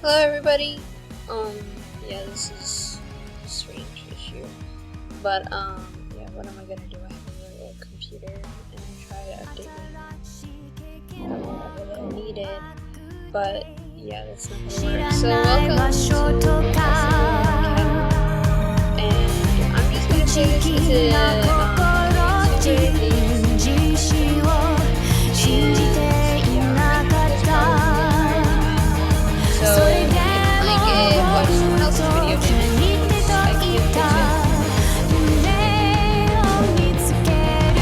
Hello everybody. Yeah, this is a strange issue. But, yeah, what am I gonna do? I have a really old computer, and I tried updating whatever that needed. But, yeah, that's not gonna work. So, welcome to Asagao, and I'm just gonna say this is a YouTuber based so, if you like it, watch someone else's video because I can't fix it.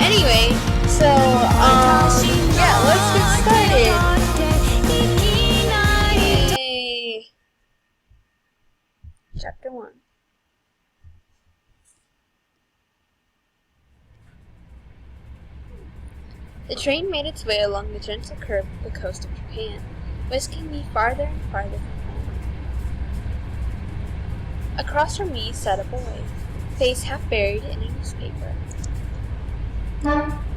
Anyway, so, yeah, let's get started. Yay. Chapter 1. The train made its way along the gentle curve of the coast of Japan, whisking me farther and farther from home. Across from me sat a boy, face half buried in a newspaper.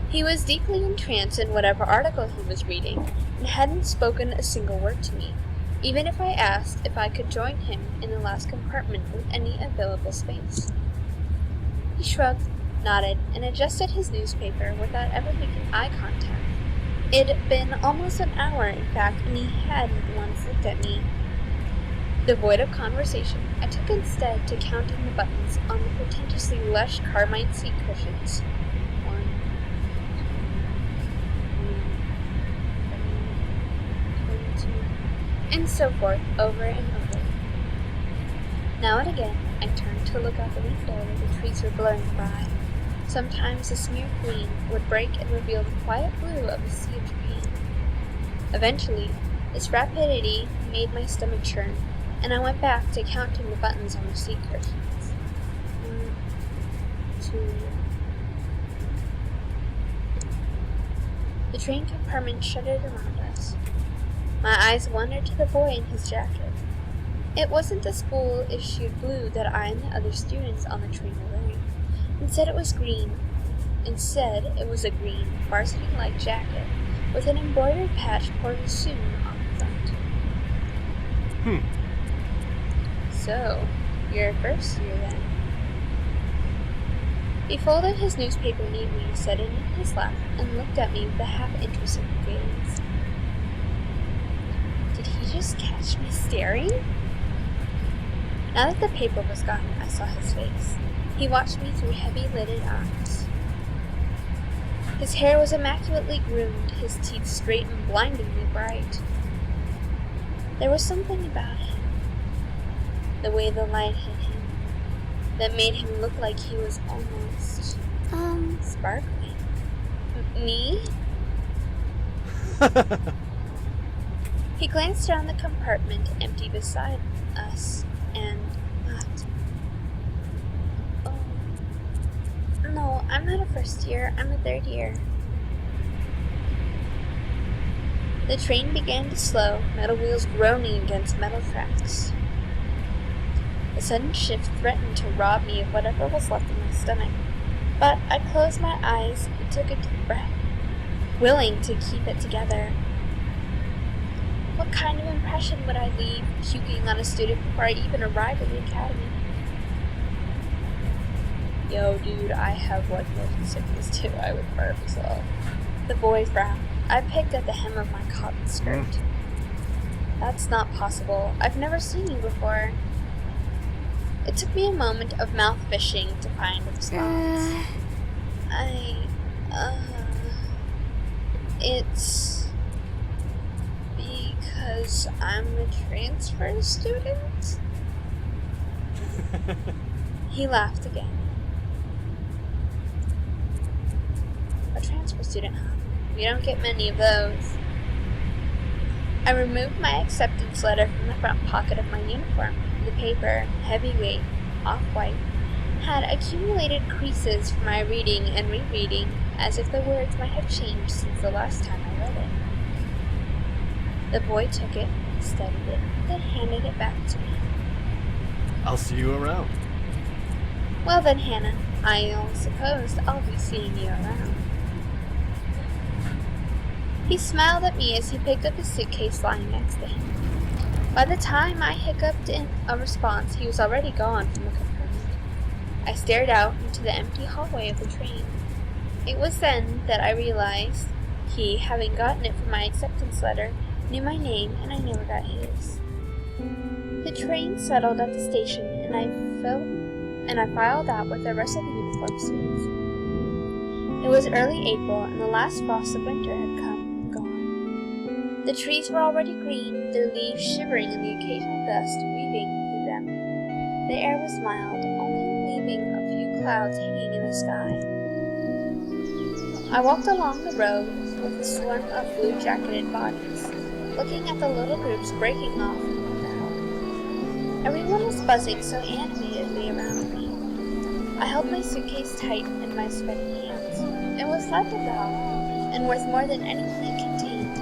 He was deeply entranced in whatever article he was reading, and hadn't spoken a single word to me, even if I asked if I could join him in the last compartment with any available space. He shrugged, nodded, and adjusted his newspaper without ever making eye contact. It had been almost an hour, in fact, and he hadn't once looked at me. Devoid of conversation, I took instead to counting the buttons on the pretentiously lush carmine seat cushions. 1, 2, 22, and so forth, over and over. Now and again, I turned to look out the window where the trees were blurring by. Sometimes the smeared green would break and reveal the quiet blue of the Sea of Japan. Eventually, this rapidity made my stomach churn, and I went back to counting the buttons on the seat cushions. 1, 2. The train compartment shuddered around us. My eyes wandered to the boy in his jacket. It wasn't the school-issued blue that I and the other students on the train were wearing. Instead, it was a green, varsity-like jacket with an embroidered patch poured soon on the front. So, you're a first year then. He folded his newspaper neatly, set it in his lap, and looked at me with a half-interested gaze. Did he just catch me staring? Now that the paper was gone, I saw his face. He watched me through heavy-lidded eyes. His hair was immaculately groomed, his teeth straight and blindingly bright. There was something about him, the way the light hit him, that made him look like he was almost, sparkling. Me? He glanced down the compartment empty beside us, and laughed. No, I'm not a first year, I'm a third year. The train began to slow, metal wheels groaning against metal tracks. A sudden shift threatened to rob me of whatever was left in my stomach, but I closed my eyes and took a deep breath, willing to keep it together. What kind of impression would I leave puking on a student before I even arrived at the academy? Yo, dude, I have what motion sickness too. I would burp as well. The boy frowned. I picked at the hem of my cotton skirt. That's not possible. I've never seen you before. It took me a moment of mouth fishing to find a response. It's because I'm a transfer student? He laughed again. A transfer student, huh? We don't get many of those. I removed my acceptance letter from the front pocket of my uniform. The paper, heavyweight, off-white, had accumulated creases from my reading and rereading, as if the words might have changed since the last time I read it. The boy took it, studied it, then handed it back to me. I'll see you around. Well then, Hannah, I suppose I'll be seeing you around. He smiled at me as he picked up his suitcase lying next to him. By the time I hiccuped in a response, he was already gone from the compartment. I stared out into the empty hallway of the train. It was then that I realized he, having gotten it from my acceptance letter, knew my name and I never got his. The train settled at the station and I filed out with the rest of the uniform students. It was early April and the last frost of winter had come and gone. The trees were already green, their leaves shivering in the occasional gust weaving through them. The air was mild, only leaving a few clouds hanging in the sky. I walked along the road with a swarm of blue-jacketed bodies, looking at the little groups breaking off from the crowd. Everyone was buzzing so animatedly around me. I held my suitcase tight in my sweaty hands. It was leather-bound and worth more than anything it contained.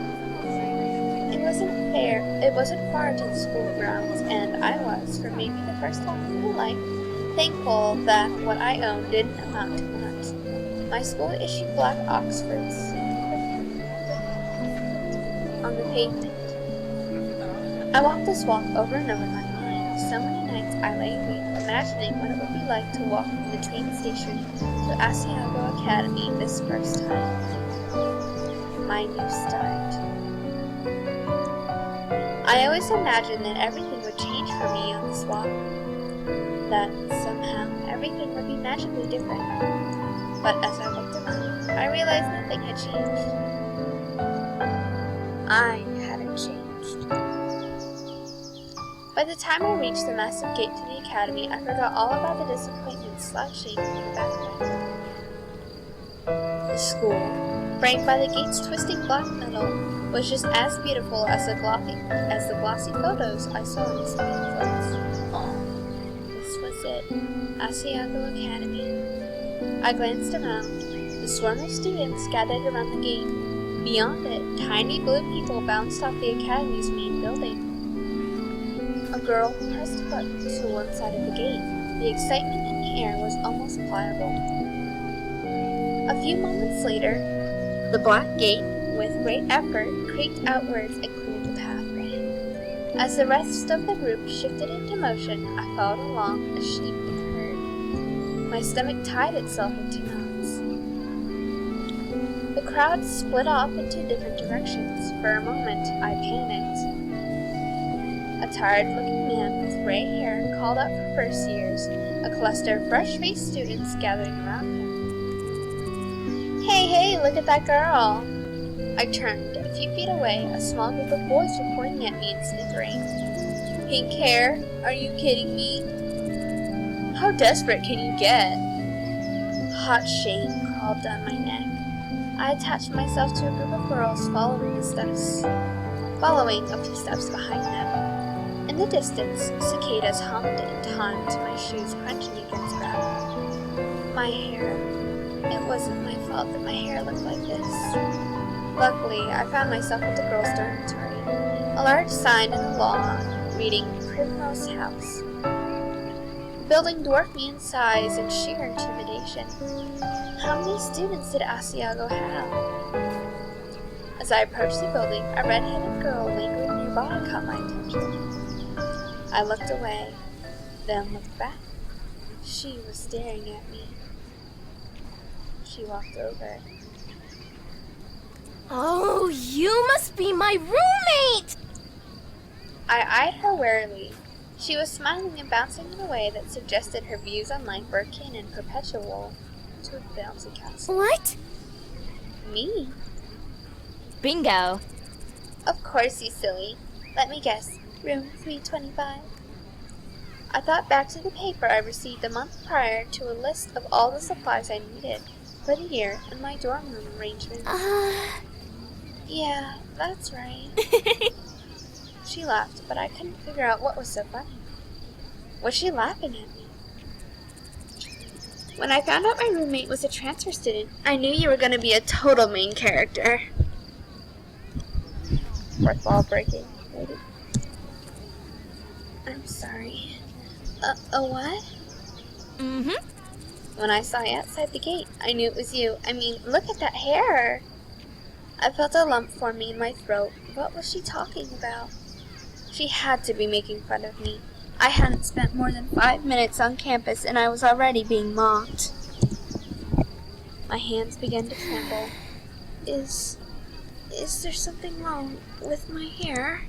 It wasn't far to the school grounds, and I was, for maybe the first time in my life, thankful that what I owned didn't amount to much. My school-issued black Oxfords on the pavement. I walked this walk over and over in my mind. So many nights I lay awake, imagining what it would be like to walk from the train station to Asagao Academy this first time. My new start. I always imagined that everything would change for me on this walk. That somehow everything would be magically different. But as I looked around, I realized nothing had changed. I hadn't changed. By the time I reached the massive gate to the academy, I forgot all about the disappointment slouching in the background. The school, framed by the gate's twisting black metal, was just as beautiful as the glossy photos I saw in the pamphlets. This was it, Asagao Academy. I glanced around. The swarm of students gathered around the gate. Beyond it, tiny blue people bounced off the academy's main building. A girl pressed foot to one side of the gate. The excitement in the air was almost pliable. A few moments later, the black gate, with great effort, creaked outwards and cleared the pathway. As the rest of the group shifted into motion, I followed along as sheep in a herd. My stomach tied itself into knots. The crowd split off into different directions. For a moment, I panicked. A tired-looking man with gray hair called out for first years, a cluster of fresh-faced students gathering around him. Hey, look at that girl! I turned. A few feet away, a small group of boys were pointing at me and snickering. Pink hair? Are you kidding me? How desperate can you get? Hot shame crawled down my neck. I attached myself to a group of girls following a few steps behind them. In the distance, cicadas hummed in time to my shoes crunching against gravel. My hair. It wasn't my fault that my hair looked like this. Luckily, I found myself at the girls' dormitory, a large sign in the lawn reading Primrose House. The building dwarfed me in size and sheer intimidation. How many students did Asagao have? As I approached the building, a red-headed girl lingering nearby caught my attention. I looked away, then looked back. She was staring at me. She walked over. Oh, you must be my roommate! I eyed her warily. She was smiling and bouncing in a way that suggested her views on life were akin and perpetual to a bouncy castle. What? Me? Bingo. Of course, you silly. Let me guess. Room 325. I thought back to the paper I received a month prior to a list of all the supplies I needed for the year and my dorm room arrangements. Yeah, that's right. She laughed, but I couldn't figure out what was so funny. Was she laughing at me? When I found out my roommate was a transfer student, I knew you were going to be a total main character. Fourth wall breaking, maybe. I'm sorry. A what? Mm-hmm. When I saw you outside the gate, I knew it was you. I mean, look at that hair. I felt a lump forming in my throat. What was she talking about? She had to be making fun of me. I hadn't spent more than 5 minutes on campus and I was already being mocked. My hands began to tremble. Is there something wrong with my hair?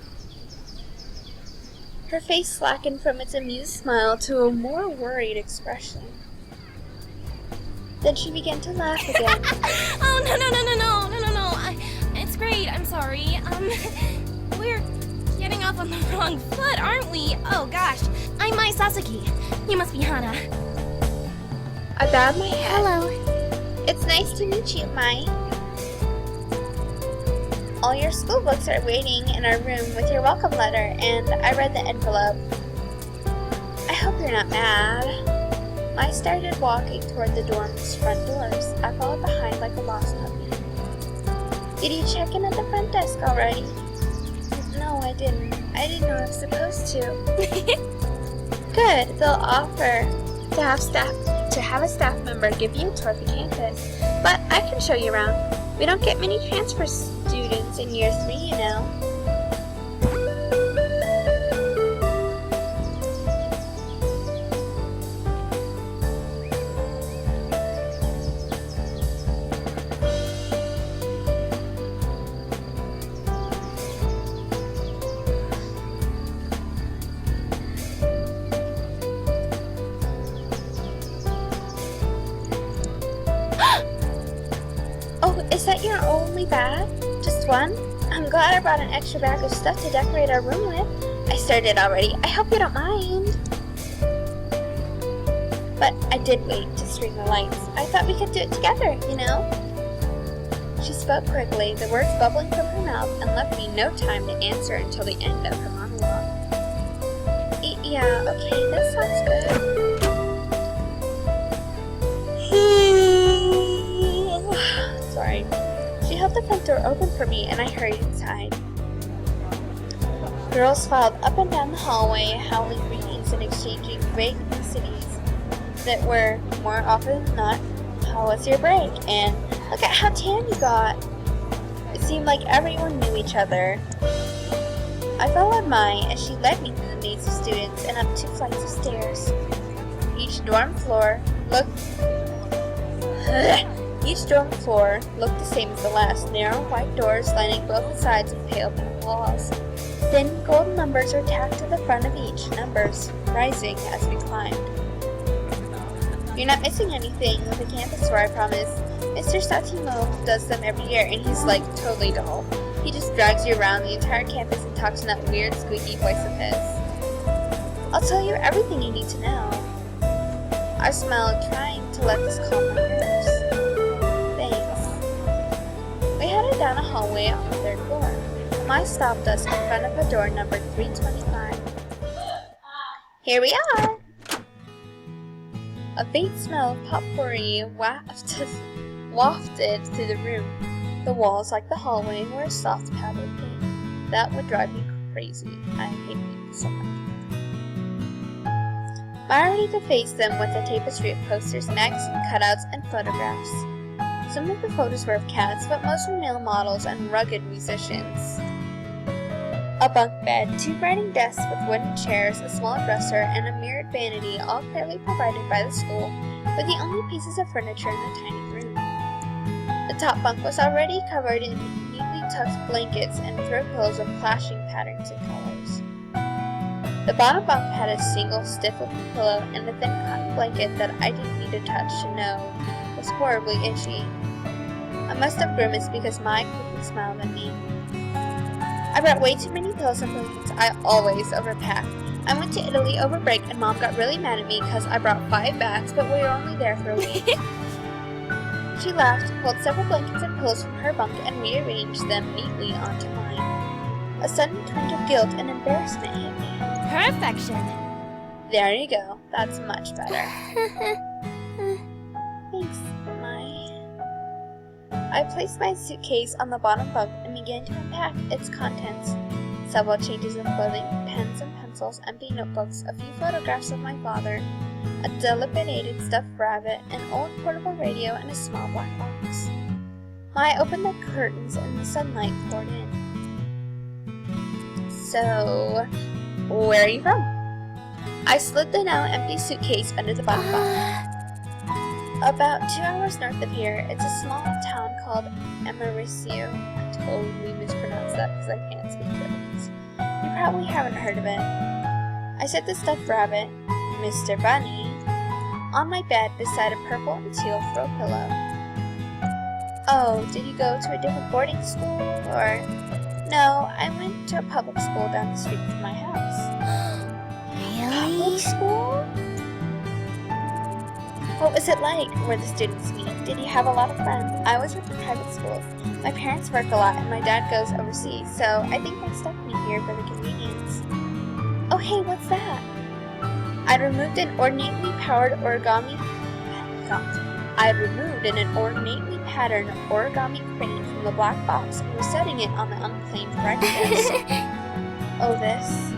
Her face slackened from its amused smile to a more worried expression. Then she began to laugh again. Oh, no. It's great, I'm sorry. We're getting off on the wrong foot, aren't we? Oh, gosh. I'm Mai Sasaki. You must be Hana. I bowed my head. Hello. It's nice to meet you, Mai. All your school books are waiting in our room with your welcome letter, and I read the envelope. I hope you're not mad. I started walking toward the dorm's front doors. I followed behind like a lost puppy. Did you check in at the front desk already? No, I didn't. I didn't know I was supposed to. Good. They'll offer to have a staff member give you a tour of the campus. But I can show you around. We don't get many transfer students in year 3, you know. Oh, is that your only bag? Just one? I'm glad I brought an extra bag of stuff to decorate our room with. I started already. I hope you don't mind. But I did wait to string the lights. I thought we could do it together, you know? She spoke quickly, the words bubbling from her mouth, and left me no time to answer until the end of her monologue. Yeah, okay, that sounds good. Sorry. She held the front door open for me and I hurried inside. Girls filed up and down the hallway, howling greetings and exchanging vague niceties that were, more often than not, how was your break? And look at how tan you got. It seemed like everyone knew each other. I followed Mai as she led me through the maze of students and up 2 flights of stairs. Each dorm floor looked the same as the last, narrow white doors lining both sides of pale pink walls. Thin gold numbers were tacked to the front of each, numbers rising as we climbed. You're not missing anything with the campus tour, I promise. Mr. Satimo does them every year, and he's like totally dull. He just drags you around the entire campus and talks in that weird squeaky voice of his. I'll tell you everything you need to know. I smiled, trying to let this calm my nerves. We headed down a hallway on the 3rd floor. Mai stopped us in front of a door numbered 325. Here we are! A faint smell of potpourri wafted through the room. The walls, like the hallway, were a soft powdered pink. That would drive me crazy. I hate pink so much. Mai already defaced them with a tapestry of posters, magazine cutouts, and photographs. Some of the photos were of cats, but most were male models and rugged musicians. A bunk bed, 2 writing desks with wooden chairs, a small dresser, and a mirrored vanity, all clearly provided by the school, were the only pieces of furniture in the tiny room. The top bunk was already covered in neatly tucked blankets and throw pillows of clashing patterns and colors. The bottom bunk had a single stiff-looking pillow and a thin cotton blanket that I didn't need to touch to know was horribly itchy. I must have grimaced because Mai quickly smiled at me. I brought way too many pillows and blankets. I always overpack. I went to Italy over break and Mom got really mad at me because I brought 5 bags, but we were only there for a week. She laughed, pulled several blankets and pillows from her bunk and rearranged them neatly onto mine. A sudden twinge of guilt and embarrassment hit me. Perfection. There you go. That's much better. Thanks, Mai. I placed my suitcase on the bottom bunk and began to unpack its contents. Several changes of clothing, pens and pencils, empty notebooks, a few photographs of my father, a dilapidated stuffed rabbit, an old portable radio, and a small black box. Ma opened the curtains and the sunlight poured in. "So, where are you from?" I slid the now empty suitcase under the black box. "About 2 hours north of here, it's a small town called Amaricio." I totally mispronounced that because I can't speak Japanese. "You probably haven't heard of it." I set the stuffed rabbit, Mr. Bunny, on my bed beside a purple and teal throw pillow. "Oh, did you go to a different boarding school, or?" "No, I went to a public school down the street from my house." Really? "Public school? What was it like? Were the students mean? Did you have a lot of friends?" "I was with the private schools. My parents work a lot and my dad goes overseas, so I think they stuck me here for the convenience." "Oh hey, what's that?" I'd removed an ornately patterned origami crane from the black box and was setting it on the unclaimed breakfast. "Oh, this?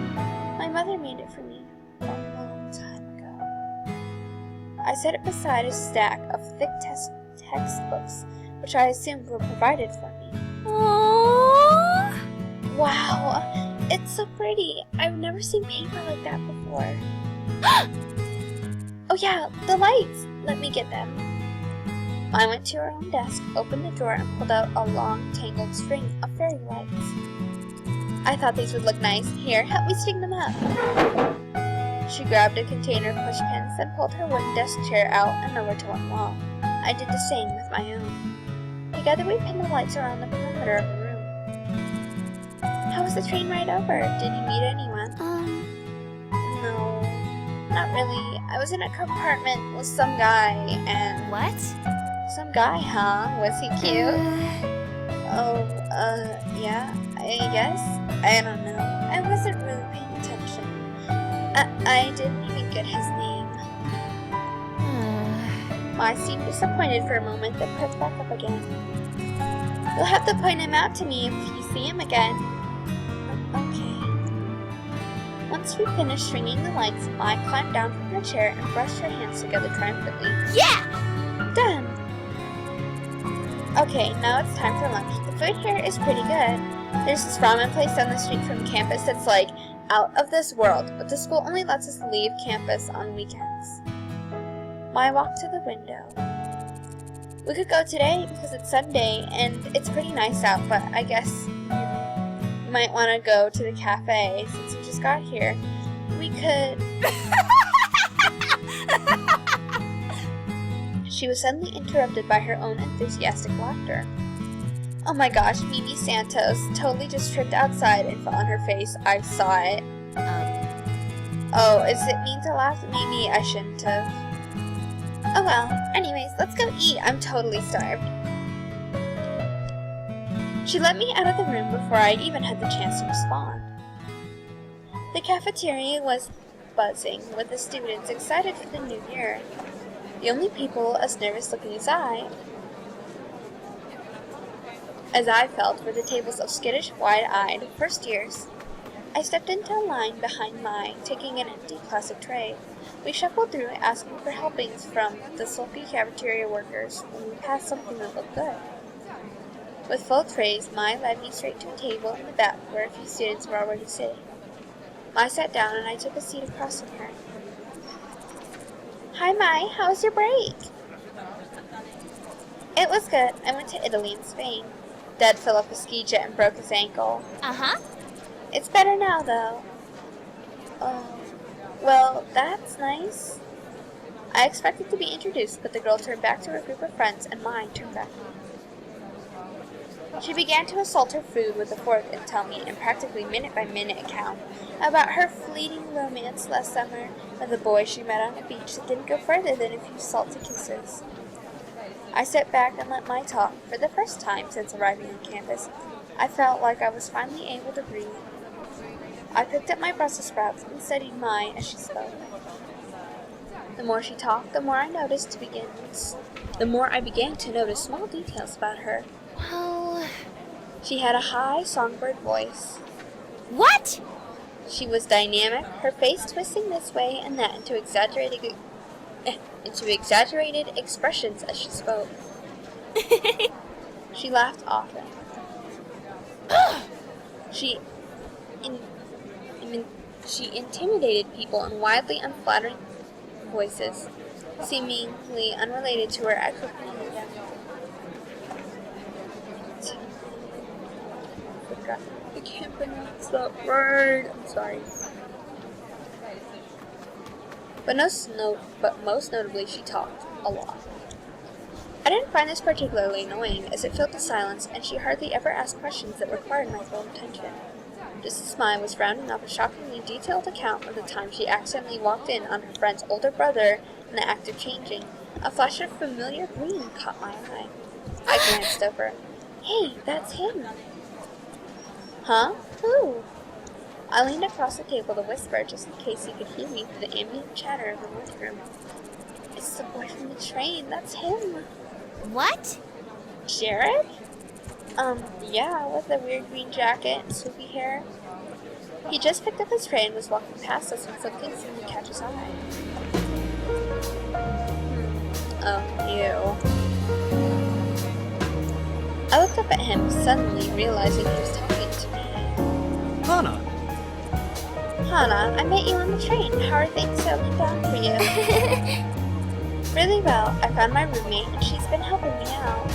My mother made it for me a long time ago." I set it beside a stack of thick textbooks, which I assumed were provided for me. Aww. "Wow, it's so pretty. I've never seen paper like that before." "Oh yeah, the lights. Let me get them." I went to her own desk, opened the drawer, and pulled out a long, tangled string of fairy lights. "I thought these would look nice. Here, help me string them up." She grabbed a container of push pins, then pulled her wooden desk chair out and over to one wall. I did the same with my own. Together we pinned the lights around the perimeter of the room. "How was the train ride over? Did you meet anyone?" "No, not really. I was in a compartment with some guy and..." What? "Some guy, huh? Was he cute?" "Oh, yeah, I guess. I don't know. I wasn't really paying attention. I didn't even get his name." I seemed disappointed for a moment, then perked back up again. "You'll have to point him out to me if you see him again." "Okay." Once we finished stringing the lights, I climbed down from her chair and brushed her hands together triumphantly. Yeah! "Done!" "Okay, now it's time for lunch. The food here is pretty good. There's this ramen place down the street from campus that's like out of this world, but the school only lets us leave campus on weekends." I walked to the window. "We could go today because it's Sunday and it's pretty nice out, but I guess you might want to go to the cafe since you just got here. We could..." She was suddenly interrupted by her own enthusiastic laughter. "Oh my gosh, Mimi Santos totally just tripped outside and fell on her face. I saw it." "Oh, is it mean to laugh? Maybe I shouldn't have." "Oh well, anyways, let's go eat. I'm totally starved." She let me out of the room before I even had the chance to respond. The cafeteria was buzzing with the students excited for the new year. The only people as nervous looking as I felt were the tables of skittish, wide-eyed first years. I stepped into a line behind mine, taking an empty plastic tray. We shuffled through, asking for helpings from the sulky cafeteria workers when we passed something that looked good. With full trays, Mai led me straight to a table in the back where a few students were already sitting. Mai sat down and I took a seat across from her. "Hi Mai, how was your break?" "It was good. I went to Italy and Spain. Dad fell off a ski jet and broke his ankle. Uh-huh. It's better now, though." "Oh, well, that's nice." I expected to be introduced, but the girl turned back to her group of friends, and mine turned back to me. She began to assault her food with a fork and tell me, in practically minute-by-minute account, about her fleeting romance last summer with a boy she met on a beach that didn't go further than a few salty kisses. I sat back and let Mai talk. For the first time since arriving on campus, I felt like I was finally able to breathe. I picked up my Brussels sprouts and studied Mai as she spoke. The more she talked, the more I began to notice small details about her. Well... She had a high songbird voice. What? She was dynamic, her face twisting this way and that into exaggerated expressions as she spoke. She laughed often. She she intimidated people in wildly unflattering voices, seemingly unrelated to her actual opinion. I can't pronounce that word. I'm sorry. But most notably, she talked a lot. I didn't find this particularly annoying, as it filled the silence, and she hardly ever asked questions that required my full attention. Just as mine was rounding off a shockingly detailed account of the time she accidentally walked in on her friend's older brother in the act of changing, a flash of familiar green caught my eye. I glanced over. Hey, that's him! Huh? Who? I leaned across the table to whisper, just in case he could hear me through the ambient chatter of the workroom. It's the boy from the train, that's him! What? Jared? Yeah, with the weird green jacket and swoopy hair. He just picked up his tray and was walking past us when something seemed to catch his eye. Oh, you. I looked up at him, suddenly realizing he was talking to me. Hana! Hana, I met you on the train. How are things settling down for you? Really well. I found my roommate, and she's been helping me out.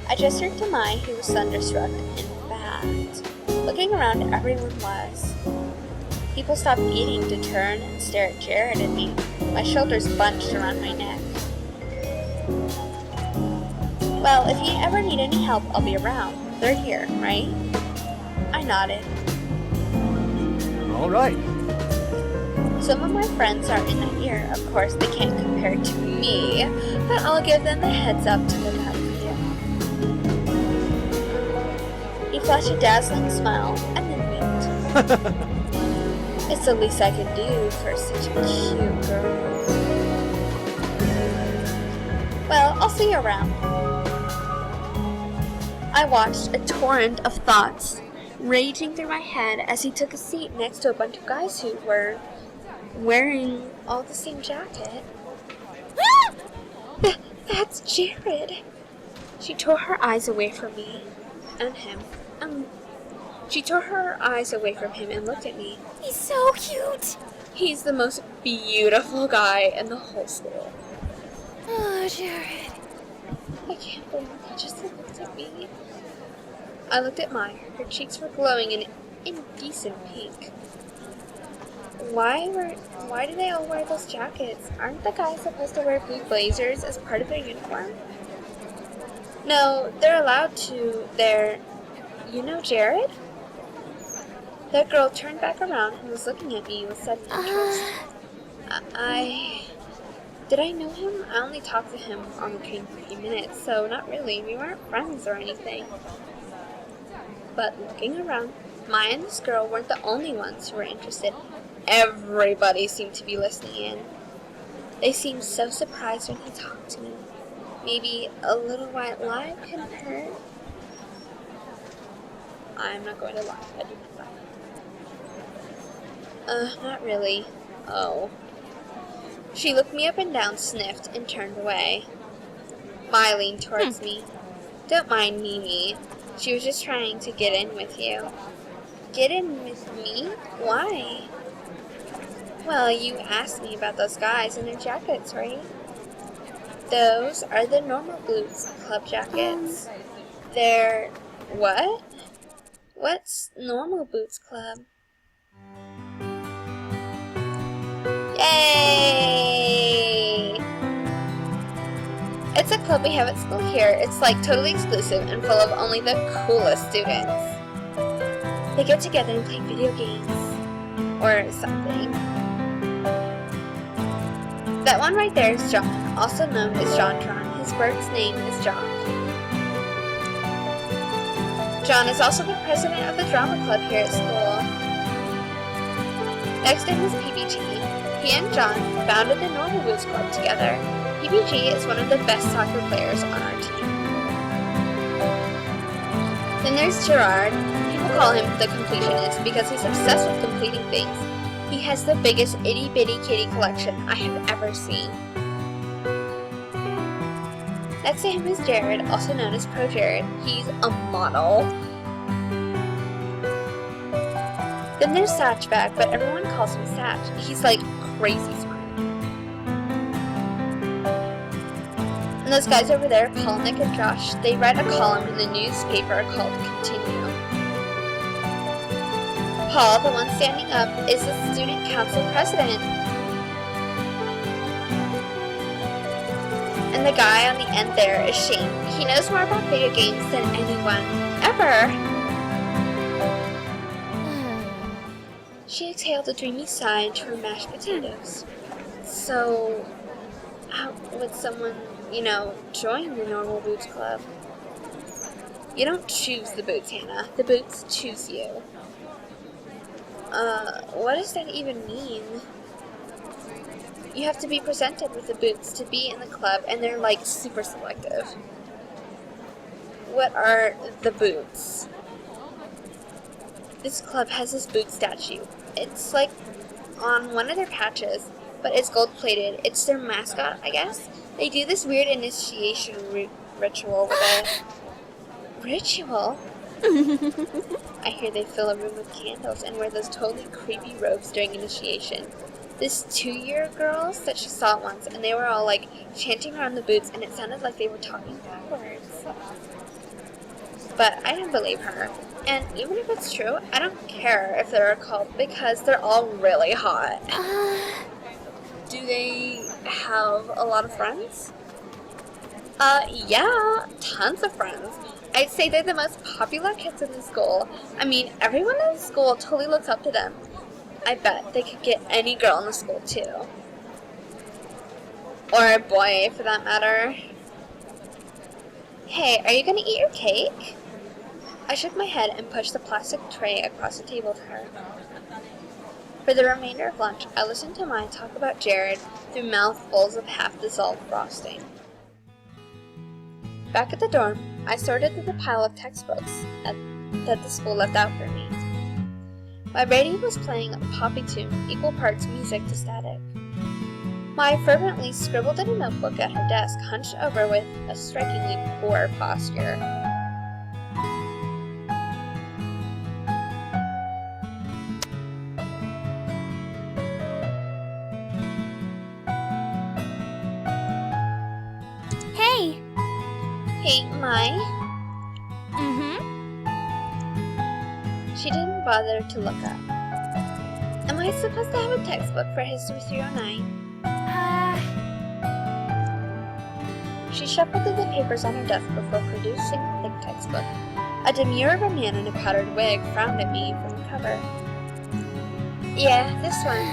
I gestured to Mai, who was thunderstruck. In fact, looking around, everyone was. People stopped eating to turn and stare at Jared and me, my shoulders bunched around my neck. Well, if you ever need any help, I'll be around. They're here, right? I nodded. All right. Some of my friends are in the ear. Of course, they can't compare to me, but I'll give them the heads up to look out for you. He flashed a dazzling smile and then winked. It's the least I could do for such a cute girl. Well, I'll see you around. I watched a torrent of thoughts raging through my head as he took a seat next to a bunch of guys who were wearing all the same jacket. That's Jared. She tore her eyes away from me and him. She tore her eyes away from him and looked at me. He's so cute. He's the most beautiful guy in the whole school. Oh, Jared. I can't believe he just looked at me. I looked at Maya. Her cheeks were glowing in indecent pink. Why do they all wear those jackets? Aren't the guys supposed to wear blue blazers as part of their uniform? No, they're allowed to. You know Jared? That girl turned back around and was looking at me with sudden interest. Did I know him? I only talked to him on the train for a few minutes, so not really. We weren't friends or anything. But looking around, Maya and this girl weren't the only ones who were interested. Everybody seemed to be listening in. They seemed so surprised when he talked to me. Maybe a little white lie couldn't hurt. I'm not going to lie. I do not lie. Not really. Oh. She looked me up and down, sniffed, and turned away. Maya leaned towards me. Don't mind Mimi. She was just trying to get in with you. Get in with me? Why? Well, you asked me about those guys in their jackets, right? Those are the Normal Boots Club jackets. They're... what? What's Normal Boots Club? Yay! It's a club we have at school here. It's like totally exclusive and full of only the coolest students. They get together and play video games. Or something. That one right there is John, also known as JonTron. His bird's name is John. John is also the president of the drama club here at school. Next to him is PBG. He and John founded the Normal Boots Club together. PBG is one of the best soccer players on our team. Then there's Gerard. People call him the completionist because he's obsessed with completing things. He has the biggest itty-bitty kitty collection I have ever seen. Next to him is Jared, also known as Pro Jared. He's a model. Then there's Satchback, but everyone calls him Satch. He's like crazy smart. And those guys over there, Paul, Nick, and Josh, they write a column in the newspaper called Continue. Paul, the one standing up, is the student council president. And the guy on the end there is Shane. He knows more about video games than anyone ever. She exhaled a dreamy sigh into her mashed potatoes. So, how would someone, join the Normal Boots Club? You don't choose the boots, Hannah. The boots choose you. What does that even mean? You have to be presented with the boots to be in the club, and they're like super selective. What are the boots? This club has this boot statue. It's like on one of their patches, but it's gold plated. It's their mascot, I guess. They do this weird initiation ritual with it. Ritual? I hear they fill a room with candles and wear those totally creepy robes during initiation. This 2-year girl said she saw it once, and they were all like chanting around the boots, and it sounded like they were talking backwards. But I didn't believe her. And even if it's true, I don't care if they're a cult because they're all really hot. Do they have a lot of friends? Yeah, tons of friends. I'd say they're the most popular kids in the school. I mean, everyone in the school totally looks up to them. I bet they could get any girl in the school, too. Or a boy, for that matter. Hey, are you gonna eat your cake? I shook my head and pushed the plastic tray across the table to her. For the remainder of lunch, I listened to Maya talk about Jared through mouthfuls of half-dissolved frosting. Back at the dorm, I sorted through the pile of textbooks that the school left out for me. My radio was playing a poppy tune, equal parts music to static. Maya fervently scribbled in a notebook at her desk, hunched over with a strikingly poor posture. Hey! Hey, Mai. She didn't bother to look up. Am I supposed to have a textbook for History 309? She shuffled through the papers on her desk before producing the thick textbook. A demure of a man in a powdered wig frowned at me from the cover. Yeah, this one.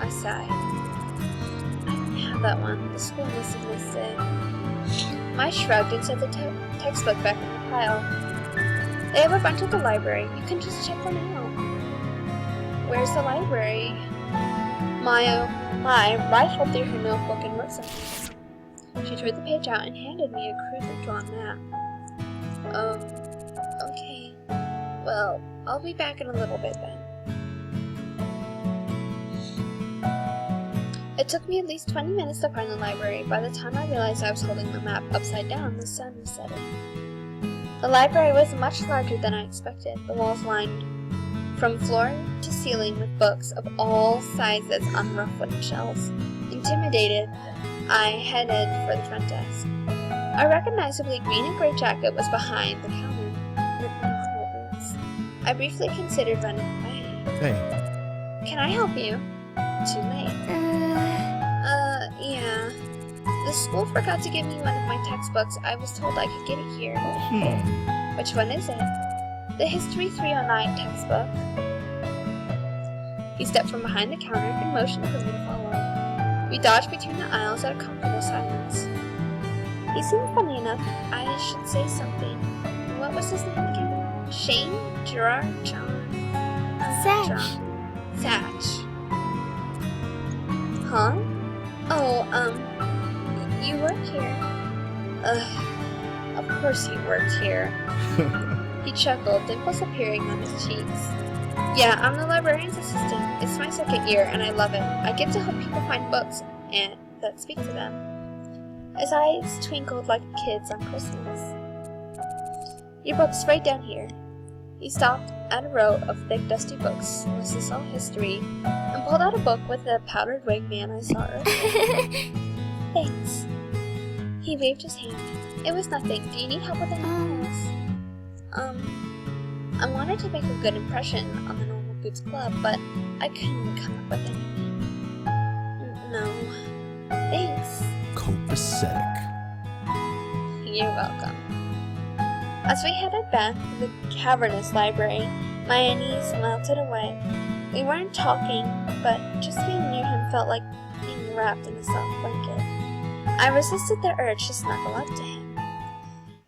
I sighed. I don't have that one. The school must have missed it. Mai shrugged and set the textbook back in the pile. They have a bunch at the library. You can just check them out. Where's the library? Mai rifled through her notebook and wrote something. She tore the page out and handed me a crudely drawn map. Okay. Well, I'll be back in a little bit then. It took me at least 20 minutes to find the library. By the time I realized I was holding the map upside down, the sun was setting. The library was much larger than I expected. The walls lined from floor to ceiling with books of all sizes on rough wooden shelves. Intimidated, I headed for the front desk. A recognizably green and gray jacket was behind the counter. I briefly considered running away. Hey. Can I help you? Too late. Yeah. The school forgot to give me one of my textbooks. I was told I could get it here. Which one is it? The History 309 textbook. He stepped from behind the counter and motioned for me to follow. We dodged between the aisles at a comfortable silence. He seemed funny enough. I should say something. What was his name again? Shane? Gerard? John? Satch. John. Satch. Huh? Oh, you work here. Of course you worked here. He chuckled, dimples appearing on his cheeks. Yeah, I'm the librarian's assistant. It's my second year, and I love it. I get to help people find books and that speak to them. His eyes twinkled like a kid's on Christmas. "Your book's right down here." He stopped at a row of thick, dusty books, listed all history, and pulled out a book with the powdered wig man I saw earlier. "Thanks." He waved his hand. "It was nothing. Do you need help with anything else?" I wanted to make a good impression on the Normal Boots Club, but I couldn't come up with anything. "No. Thanks." Copacetic. "You're welcome." As we headed back to the cavernous library, my unease melted away. We weren't talking, but just being near him felt like being wrapped in a soft blanket. I resisted the urge to snuggle up to him.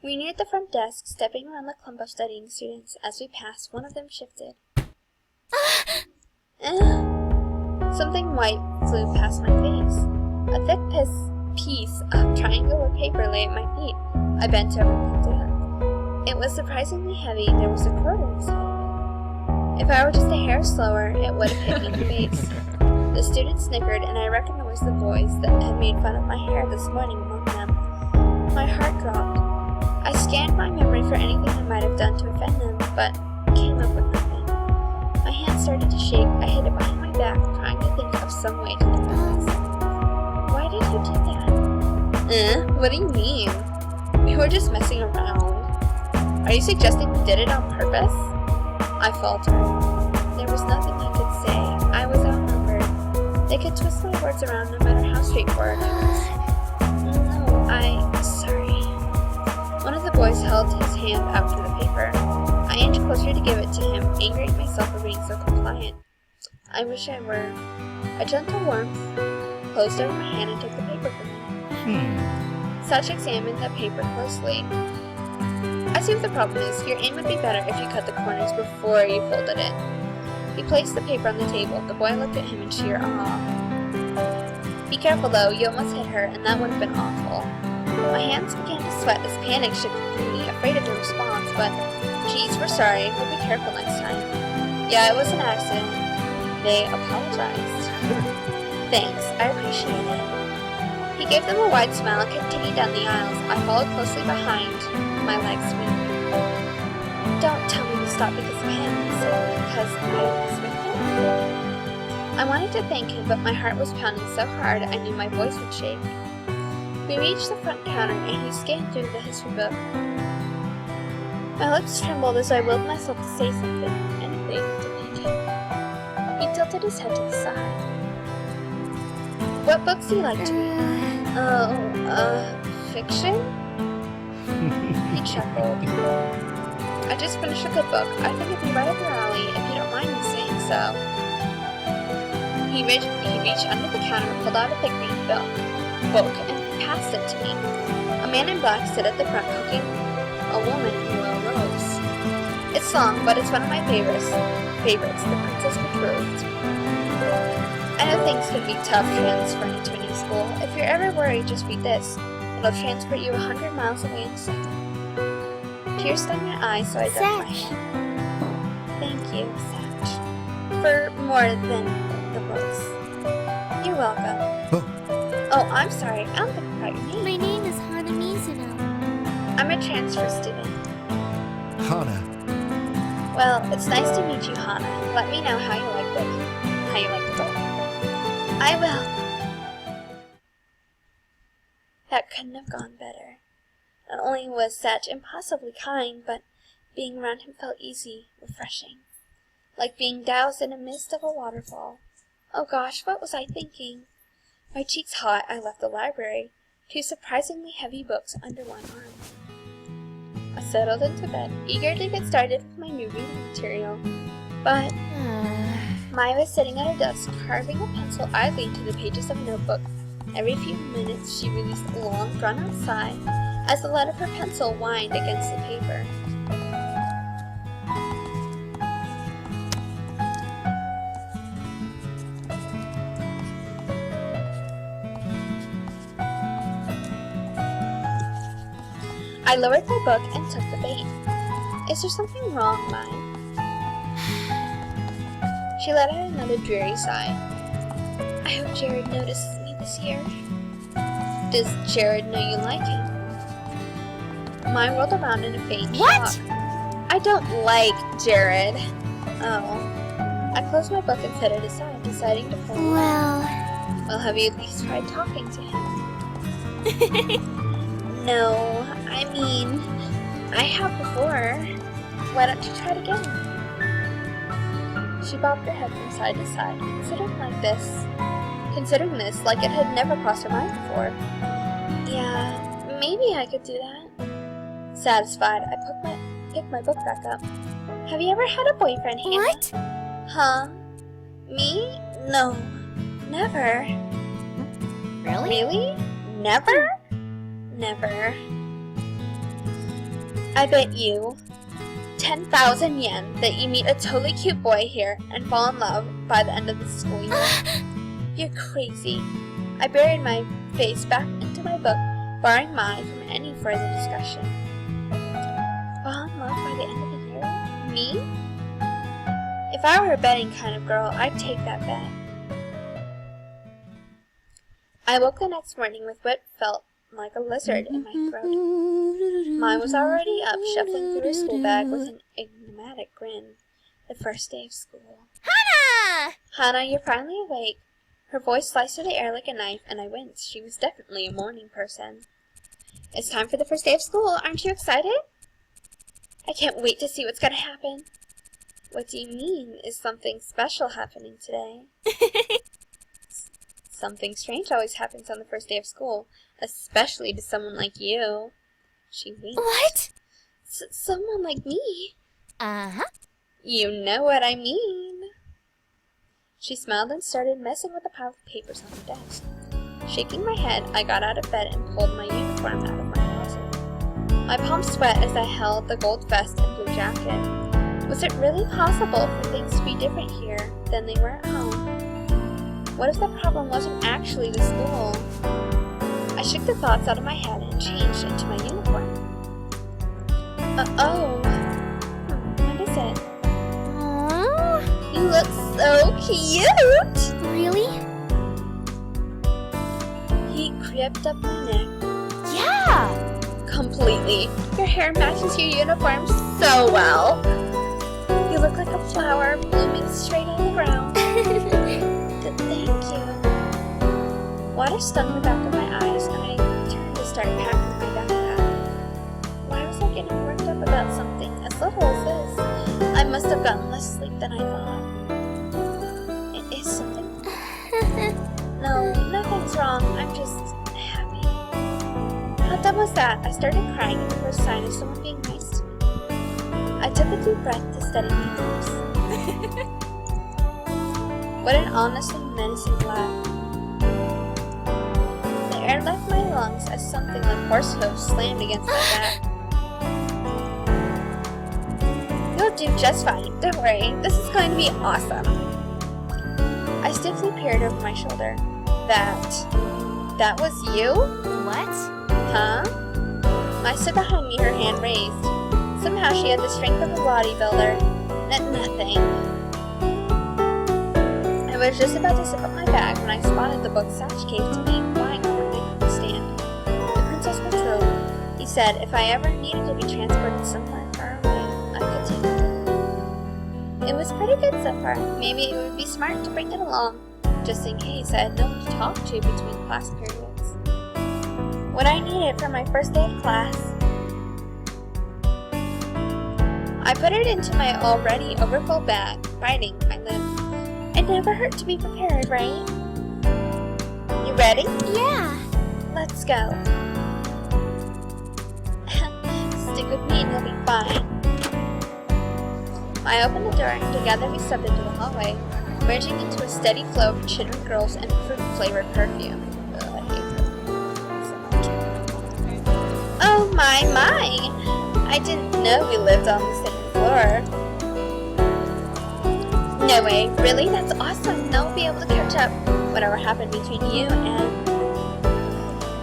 We neared the front desk, stepping around the clump of studying students. As we passed, one of them shifted. Something white flew past my face. A thick piece of triangular paper lay at my feet. I bent over and picked it up. It was surprisingly heavy. There was a quarter inside of it. If I were just a hair slower, it would have hit me in the face. The students snickered, and I recognized the boys that had made fun of my hair this morning among them. My heart dropped. I scanned my memory for anything I might have done to offend them, but came up with nothing. My hand started to shake. I hid it behind my back, trying to think of some way to defend myself. "Why did you do that?" What do you mean? We were just messing around." "Are you suggesting you did it on purpose?" I faltered. There was nothing I could say. I was outnumbered. They could twist my words around no matter how straightforward I was. "No, I'm sorry." One of the boys held his hand out for the paper. I inched closer to give it to him, angry at myself for being so compliant. I wish I were. A gentle warmth closed over my hand and took the paper from me. Satch examined the paper closely. "I see what the problem is. Your aim would be better if you cut the corners before you folded it." He placed the paper on the table. The boy looked at him in sheer awe. "Be careful though, you almost hit her, and that would have been awful." My hands began to sweat as panic shifted through me, afraid of the response, but, "Geez, we're sorry. We'll be careful next time." "Yeah, it was an accident." They apologized. "Thanks, I appreciate it." He gave them a wide smile and continued down the aisles. I followed closely behind, my legs weak. "Don't tell me to stop because of him," he said, "because I was with him." I wanted to thank him, but my heart was pounding so hard I knew my voice would shake. We reached the front counter, and he scanned through the history book. My lips trembled as I willed myself to say something, anything, to thank him. He tilted his head to the side. "What books do you like to read?" Fiction?" He chuckled. "I just finished a good book. I think it'd be right up your alley, if you don't mind me saying so." He reached under the counter and pulled out a thick green book and passed it to me. A man in black stood at the front cooking a woman in royal robes. It's long, but it's one of my favorites, The Princess Betrothed. I know things can be tough transferring to a new school. If you're ever worried, just read this. It'll transport you 100 miles away in a second. Tears stung my eyes, so I ducked my head. "Thank you, Satch, for more than the books." "You're welcome." Oh, I'm sorry. I don't think I got your name. My name is Hana Mizuno. I'm a transfer student. Hana. Well, it's nice to meet you, Hana. Let me know how you like the book. I will. That couldn't have gone better. Not only was Satch impossibly kind, but being around him felt easy, refreshing. Like being doused in a mist of a waterfall. Oh gosh, what was I thinking? My cheeks hot, I left the library, 2 surprisingly heavy books under one arm. I settled into bed, eager to get started with my new reading material, but Maya was sitting at her desk, carving a pencil idly into the pages of a notebook. Every few minutes she released a long, drawn-out sigh as the lead of her pencil whined against the paper. I lowered my book and took the bait. Is there something wrong, Maya? She let out another dreary sigh. I hope Jared notices me this year. Does Jared know you like him? Mine rolled around in a faint What? shock. I don't like Jared. Oh. I closed my book and set it aside, deciding to pull away. Well, have you at least tried talking to him? No, I mean, I have before. Why don't you try it again? She bobbed her head from side to side, considering this like it had never crossed her mind before. Yeah, maybe I could do that. Satisfied, I picked my book back up. Have you ever had a boyfriend, Hannah? What? Huh? Me? No. Never. Really? Really? Never? Never. I bet you 10,000 yen that you meet a totally cute boy here and fall in love by the end of the school year. You're crazy. I buried my face back into my book, barring mine from any further discussion. Fall in love by the end of the year? Me? If I were a betting kind of girl, I'd take that bet. I woke the next morning with what felt like a lizard in my throat. Mine was already up, shuffling through her school bag with an enigmatic grin. The first day of school. Hannah! Hannah, you're finally awake. Her voice sliced through the air like a knife, and I winced. She was definitely a morning person. It's time for the first day of school. Aren't you excited? I can't wait to see what's going to happen. What do you mean? Is something special happening today? Something strange always happens on the first day of school, especially to someone like you. She winked. What? Someone like me? Uh-huh. You know what I mean. She smiled and started messing with the pile of papers on her desk. Shaking my head, I got out of bed and pulled my uniform out of my closet. My palms sweat as I held the gold vest and blue jacket. Was it really possible for things to be different here than they were at home? What if the problem wasn't actually the school? I shook the thoughts out of my head and changed into my uniform. What is it? Aww. You look so cute! Really? He crept up my neck. Yeah! Completely. Your hair matches your uniform so well. You look like a flower blooming straight out of the ground. Thank you. Water stung the back of my eyes, and I turned to start packing my backpack. Why was I getting worked up about something as little as this? I must have gotten less sleep than I thought. Is something? No, nothing's wrong. I'm just happy. How dumb was that? I started crying at the first sign of someone being nice to me. I took a deep breath to steady my nerves. What an honestly menacing laugh. The air left my lungs as something like horse hooves slammed against my back. You'll do just fine. Don't worry. This is going to be awesome. I stiffly peered over my shoulder. That was you? What? Huh? I stood behind me, her hand raised. Somehow she had the strength of a bodybuilder. Nothing. I was just about to zip up my bag when I spotted the book Satch gave to me lying on my stand. The Princess Betrothed. He said if I ever needed to be transported somewhere far away, I could take it. It was pretty good so far. Maybe it would be smart to bring it along, just in case I had no one to talk to between class periods. What I needed for my first day of class. I put it into my already overfull bag, biting my lip. It never hurt to be prepared, right? You ready? Yeah. Let's go. Stick with me and you'll be fine. I opened the door and together we stepped into the hallway, merging into a steady flow of chittering girls and fruit-flavored perfume. Ugh, I hate perfume so much. Oh my! I didn't know we lived on the same floor. No way, really? That's awesome. Now we'll be able to catch up. Whatever happened between you and...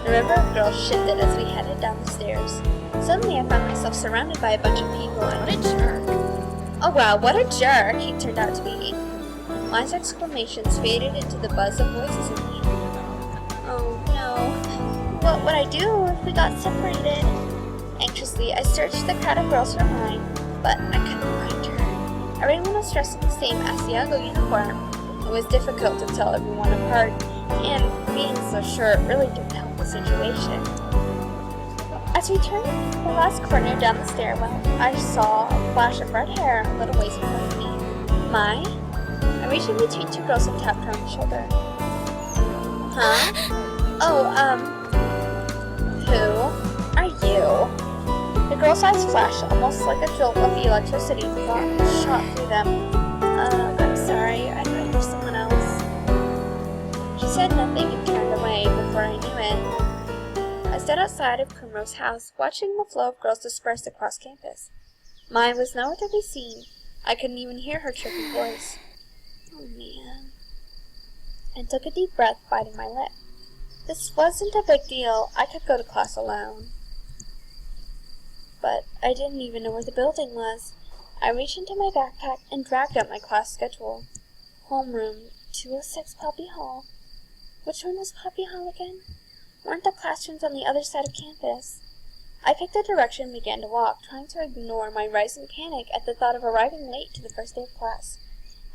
The river of girls shifted as we headed down the stairs. Suddenly I found myself surrounded by a bunch of people. What a jerk. Oh wow, what a jerk he turned out to be. Mine's exclamations faded into the buzz of voices in the air. Oh no. would I do if we got separated? Anxiously, I searched the crowd of girls for mine, but I couldn't find her. Everyone was dressed in the same Asagao uniform. It was difficult to tell everyone apart, and being so short really didn't help the situation. As we turned the last corner down the stairwell, I saw a flash of red hair a little ways in front of me. My? I reached in between two girls and tapped her on the shoulder. Huh? Oh, who are you? The girl's eyes flashed almost like a jolt of the electricity shot through them. I'm sorry, I thought you were someone else. She said nothing and turned away before I knew it. I stood outside of Primrose House, watching the flow of girls dispersed across campus. Mine was nowhere to be seen. I couldn't even hear her chirpy voice. Oh man. I took a deep breath, biting my lip. This wasn't a big deal. I could go to class alone. But I didn't even know where the building was. I reached into my backpack and dragged up my class schedule. Homeroom 206 Poppy Hall. Which one was Poppy Hall again? Weren't the classrooms on the other side of campus? I picked a direction and began to walk, trying to ignore my rising panic at the thought of arriving late to the first day of class.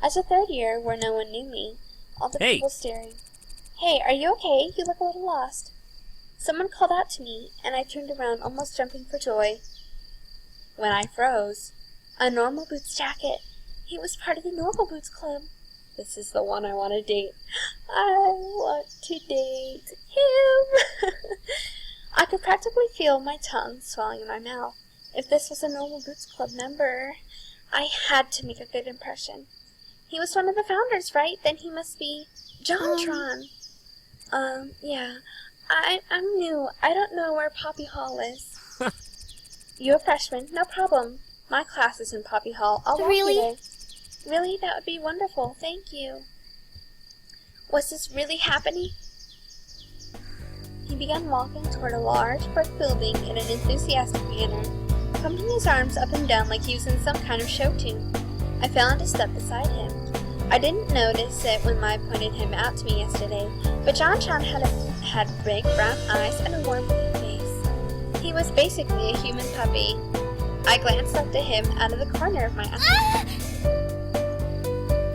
As a third year, where no one knew me, all the people staring. Hey, are you okay? You look a little lost. Someone called out to me, and I turned around, almost jumping for joy. When I froze, a Normal Boots jacket. He was part of the Normal Boots Club. This is the one I want to date. I want to date him. I could practically feel my tongue swelling in my mouth. If this was a Normal Boots Club member, I had to make a good impression. He was one of the founders, right? Then he must be JonTron. Yeah. I'm new. I don't know where Poppy Hall is. You a freshman? No problem. My class is in Poppy Hall. I'll walk you there. Really? That would be wonderful. Thank you. Was this really happening? He began walking toward a large brick building in an enthusiastic manner, pumping his arms up and down like he was in some kind of show tune. I fell into step beside him. I didn't notice it when Mai pointed him out to me yesterday, but JonTron had big brown eyes and a warm face. He was basically a human puppy. I glanced up to him out of the corner of my eye.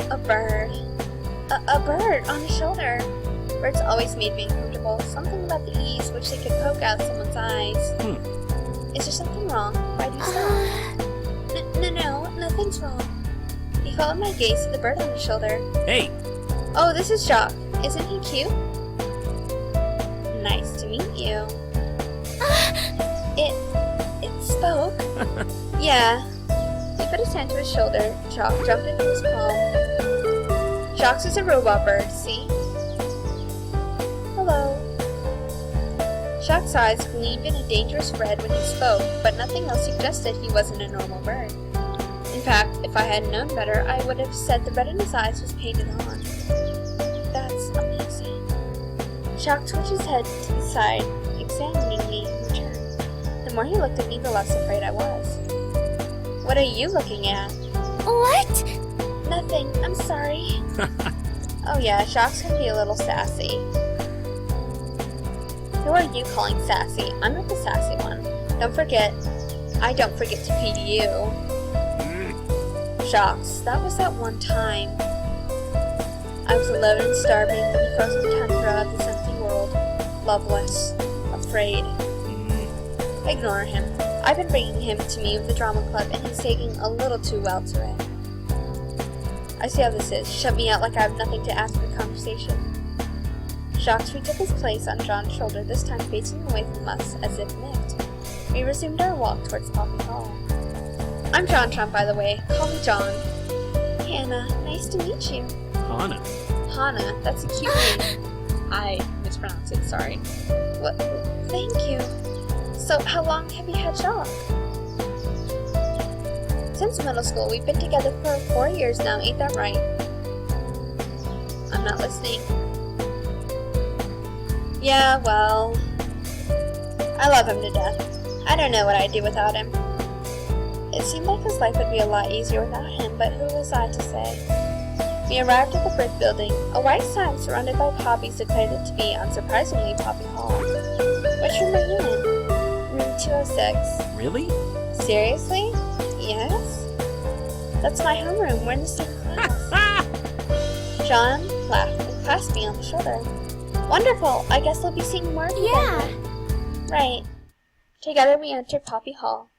A bird. A bird on his shoulder. Birds always made me uncomfortable. Something about the ease which they could poke out someone's eyes. Is there something wrong? Why do you stop? No, nothing's wrong. He followed my gaze to the bird on his shoulder. Hey! Oh, this is Jock. Isn't he cute? Nice to meet you. It spoke. Yeah. He put his hand to his shoulder. Jock jumped into his palm. Jock's is a robot bird, see? Hello. Jock's eyes gleamed in a dangerous red when he spoke, but nothing else suggested he wasn't a normal bird. In fact, if I had known better, I would have said the red in his eyes was painted on. That's amazing. Jock twitched his head to the side, examining me in return. The more he looked at me, the less afraid I was. What are you looking at? What? Nothing. I'm sorry. Oh yeah, Jock's can be a little sassy. Who are you calling sassy? I'm not the sassy one. Don't forget. I don't forget to feed you. Jocks, that was that one time. I was alone and starving in the frozen tundra of this empty world. Loveless. Afraid. Ignore him. I've been bringing him to me with the drama club, and he's taking a little too well to it. I see how this is. Shut me out like I have nothing to ask for conversation. Jacques retook his place on John's shoulder, this time facing away from us as if nipped. We resumed our walk towards Poppy Hall. I'm JonTron, by the way. Call me John. Hannah, nice to meet you. Hannah. Hannah, that's a cute name. I mispronounced it, sorry. What? Thank you. So, how long have you had Jacques? Since middle school. We've been together for 4 years now, ain't that right? I'm not listening. Yeah, well, I love him to death. I don't know what I'd do without him. It seemed like his life would be a lot easier without him, but who was I to say? We arrived at the brick building. A white sign surrounded by poppies declared it to be, unsurprisingly, Poppy Hall. Which room are you in? Room 206. Really? Seriously? Yes? That's my homeroom. We're in the same class. John laughed and clasped me on the shoulder. Wonderful! I guess we'll be seeing more of you Yeah. then. Right. Together we entered Poppy Hall.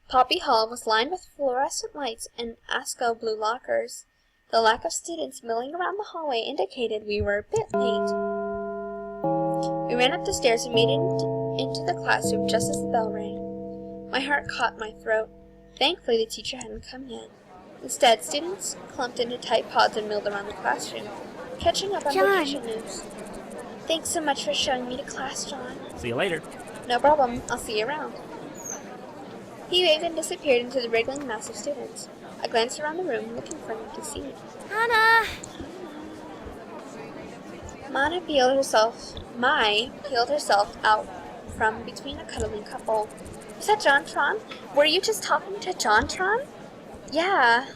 Poppy Hall was lined with fluorescent lights and Asagao blue lockers. The lack of students milling around the hallway indicated we were a bit late. We ran up the stairs and made it into the classroom just as the bell rang. My heart caught my throat. Thankfully, the teacher hadn't come yet. Instead, students clumped into tight pods and milled around the classroom, catching up on John. vacation news. Thanks so much for showing me to class, John. See you later. No problem. I'll see you around. He waved and disappeared into the wriggling mass of students. I glanced around the room, looking for an empty seat. Hana! Mai peeled herself out from between a cuddling couple. Is that Jontron? Were you just talking to Jontron? Yeah.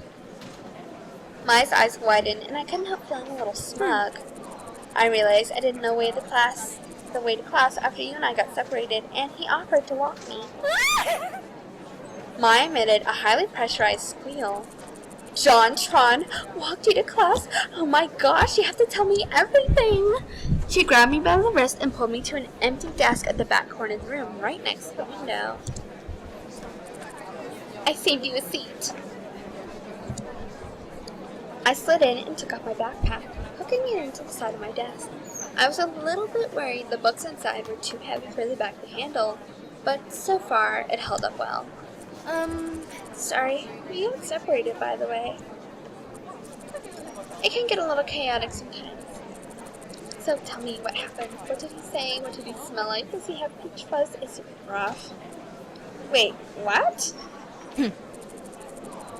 Mai's eyes widened, and I couldn't help feeling a little smug. I realized I didn't know the way to class after you and I got separated, and he offered to walk me. Mai emitted a highly pressurized squeal. Jontron walked you to class? Oh my gosh, you have to tell me everything! She grabbed me by the wrist and pulled me to an empty desk at the back corner of the room, right next to the window. I saved you a seat. I slid in and took off my backpack, hooking it into the side of my desk. I was a little bit worried the books inside were too heavy for the back to handle, but so far it held up well. Sorry, we got separated, by the way. It can get a little chaotic sometimes. So tell me what happened. What did he say? What did he smell like? Does he have peach fuzz? Is he rough? Wait, what?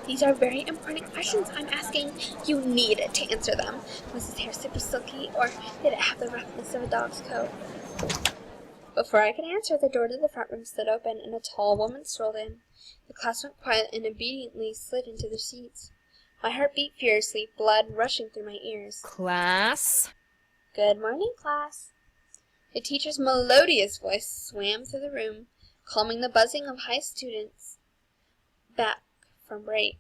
These are very important questions I'm asking. You need to answer them. Was his hair super silky, or did it have the roughness of a dog's coat? Before I could answer, the door to the front room stood open, and a tall woman strolled in. The class went quiet and obediently slid into their seats. My heart beat furiously, blood rushing through my ears. Class? Good morning, class. The teacher's melodious voice swam through the room, calming the buzzing of high students back from break.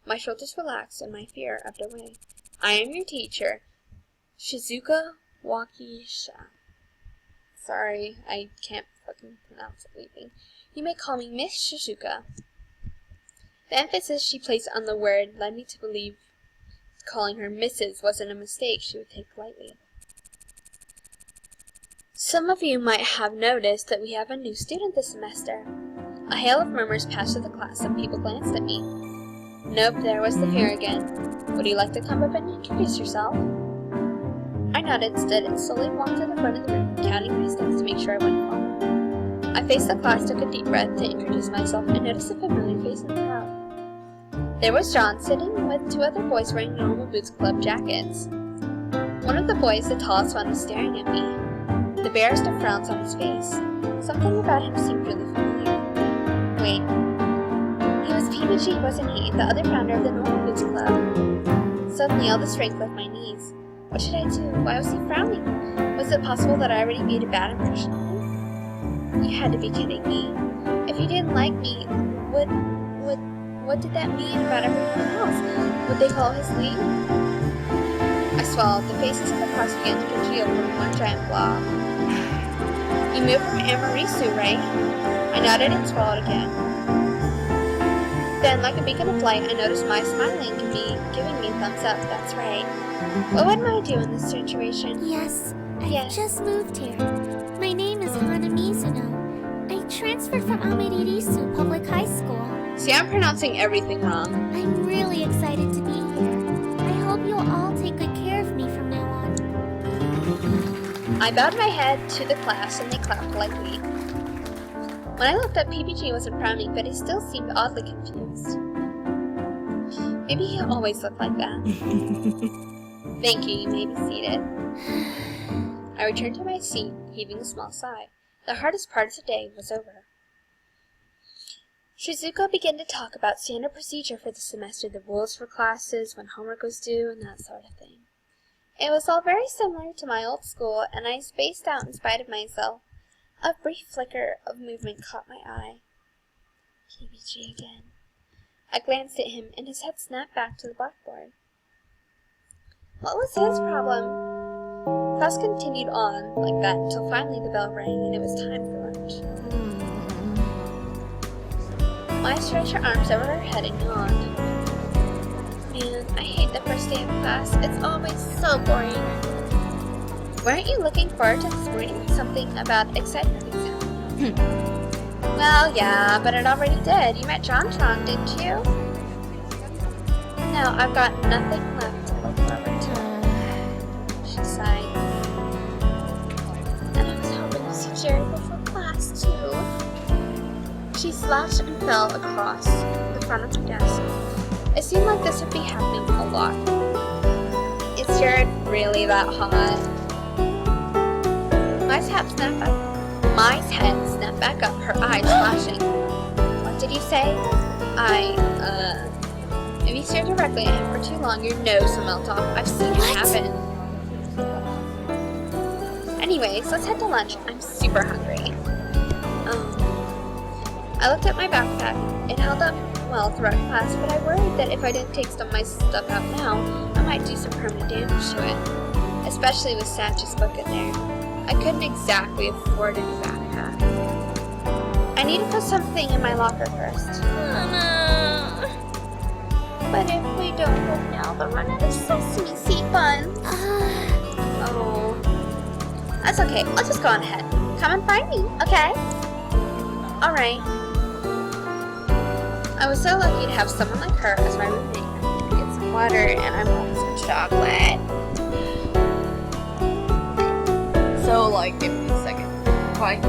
My shoulders relaxed and my fear ebbed away. I am your teacher, Shizuka Wakisha. Sorry, I can't fucking pronounce it, weeping. You may call me Miss Shizuka. The emphasis she placed on the word led me to believe calling her Mrs. wasn't a mistake she would take lightly. Some of you might have noticed that we have a new student this semester. A hail of murmurs passed through the class and people glanced at me. Nope, there was the fear again. Would you like to come up and introduce yourself? I nodded, stood, and slowly walked to the front of the room, counting my steps to make sure I wouldn't fall. I faced the class, took a deep breath to introduce myself, and noticed a familiar face in the crowd. There was John, sitting with two other boys wearing normal Boots Club jackets. One of the boys, the tallest one, was staring at me. The barest of frowns on his face. Something about him seemed really familiar. Wait. He was PBG, wasn't he? The other founder of the Normal Boots Club. Suddenly, all the strength left my knees. What should I do? Why was he frowning? Was it possible that I already made a bad impression of him? You had to be kidding me. If he didn't like me, what did that mean about everyone else? Would they follow his lead? I swallowed. The faces of the class began to congeal from one giant blob. You moved from Amarisu, right? I nodded and swallowed again. Then, like a beacon of light, I noticed Mai smiling and giving me a thumbs up. That's right. What would Mai do in this situation? Yes, I just moved here. My name is Hana Mizuno. I transferred from Amaririsu Public High School. See, I'm pronouncing everything wrong. I'm really excited to be here. I hope you'll all take good care of me from now on. I bowed my head to the class and they clapped politely. When I looked up, PPG wasn't frowning, but he still seemed oddly confused. Maybe he always looked like that. Thank you, you may be seated. I returned to my seat, heaving a small sigh. The hardest part of the day was over. Shizuko began to talk about standard procedure for the semester, the rules for classes, when homework was due, and that sort of thing. It was all very similar to my old school, and I spaced out in spite of myself. A brief flicker of movement caught my eye. PBG again. I glanced at him, and his head snapped back to the blackboard. What was his problem? Class continued on like that until finally the bell rang and it was time for lunch. I stretched her arms over her head and yawned. Man, I hate the first day of class. It's always so boring. Weren't you looking forward to this morning? Something about excitement exam. Well, yeah, but it already did. You met John, didn't you? No, I've got nothing left to look forward to. She sighed. And I was hoping to see Jerry before class, too. She slouched and fell across the front of her desk. It seemed like this would be happening a lot. Is Jared really that hot? Mai's head snapped back up, her eyes flashing. What did you say? If you stare directly at him for too long, your nose will melt off. I've seen it happen. Anyways, let's head to lunch. I'm super hungry. I looked at my backpack. It held up well throughout class, but I worried that if I didn't take some of my stuff out now, I might do some permanent damage to it. Especially with Satch's book in there. I couldn't exactly afford a new backpack. I need to put something in my locker first. Oh no. But if we don't go now, they'll run out of sesame seed buns. Oh. That's okay. I'll just go on ahead. Come and find me, okay? Alright. I was so lucky to have someone like her as my roommate. I could get some water and I want some chocolate. So, like, give me a second. Why?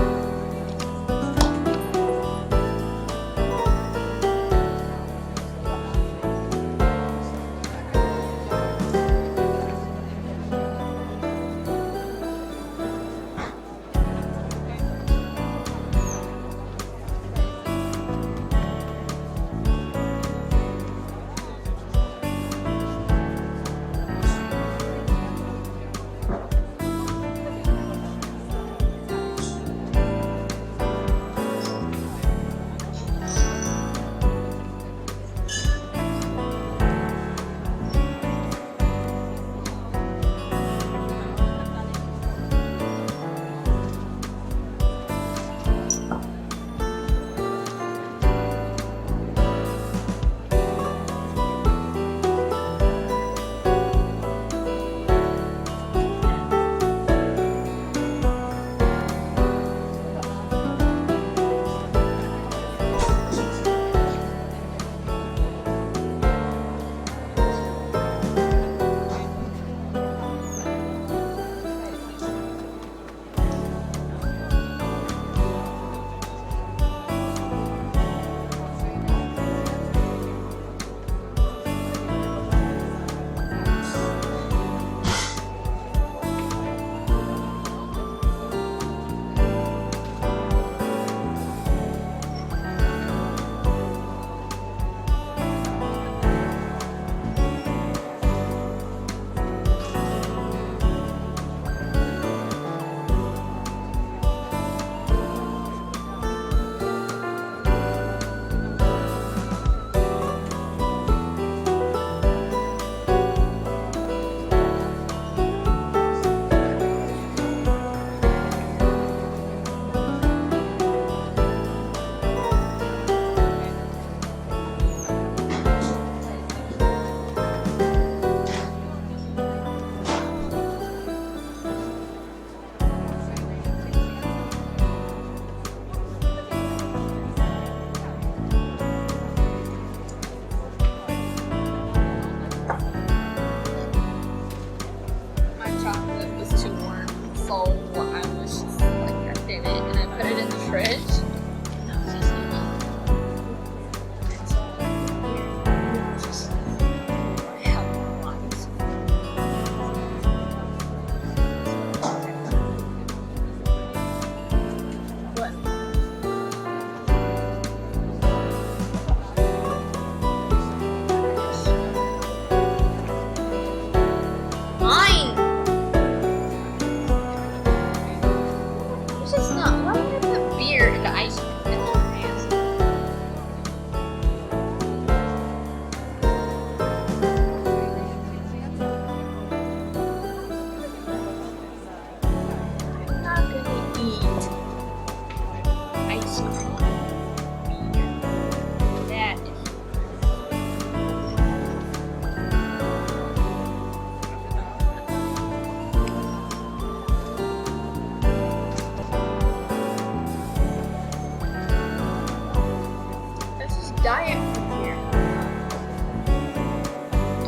diet from here.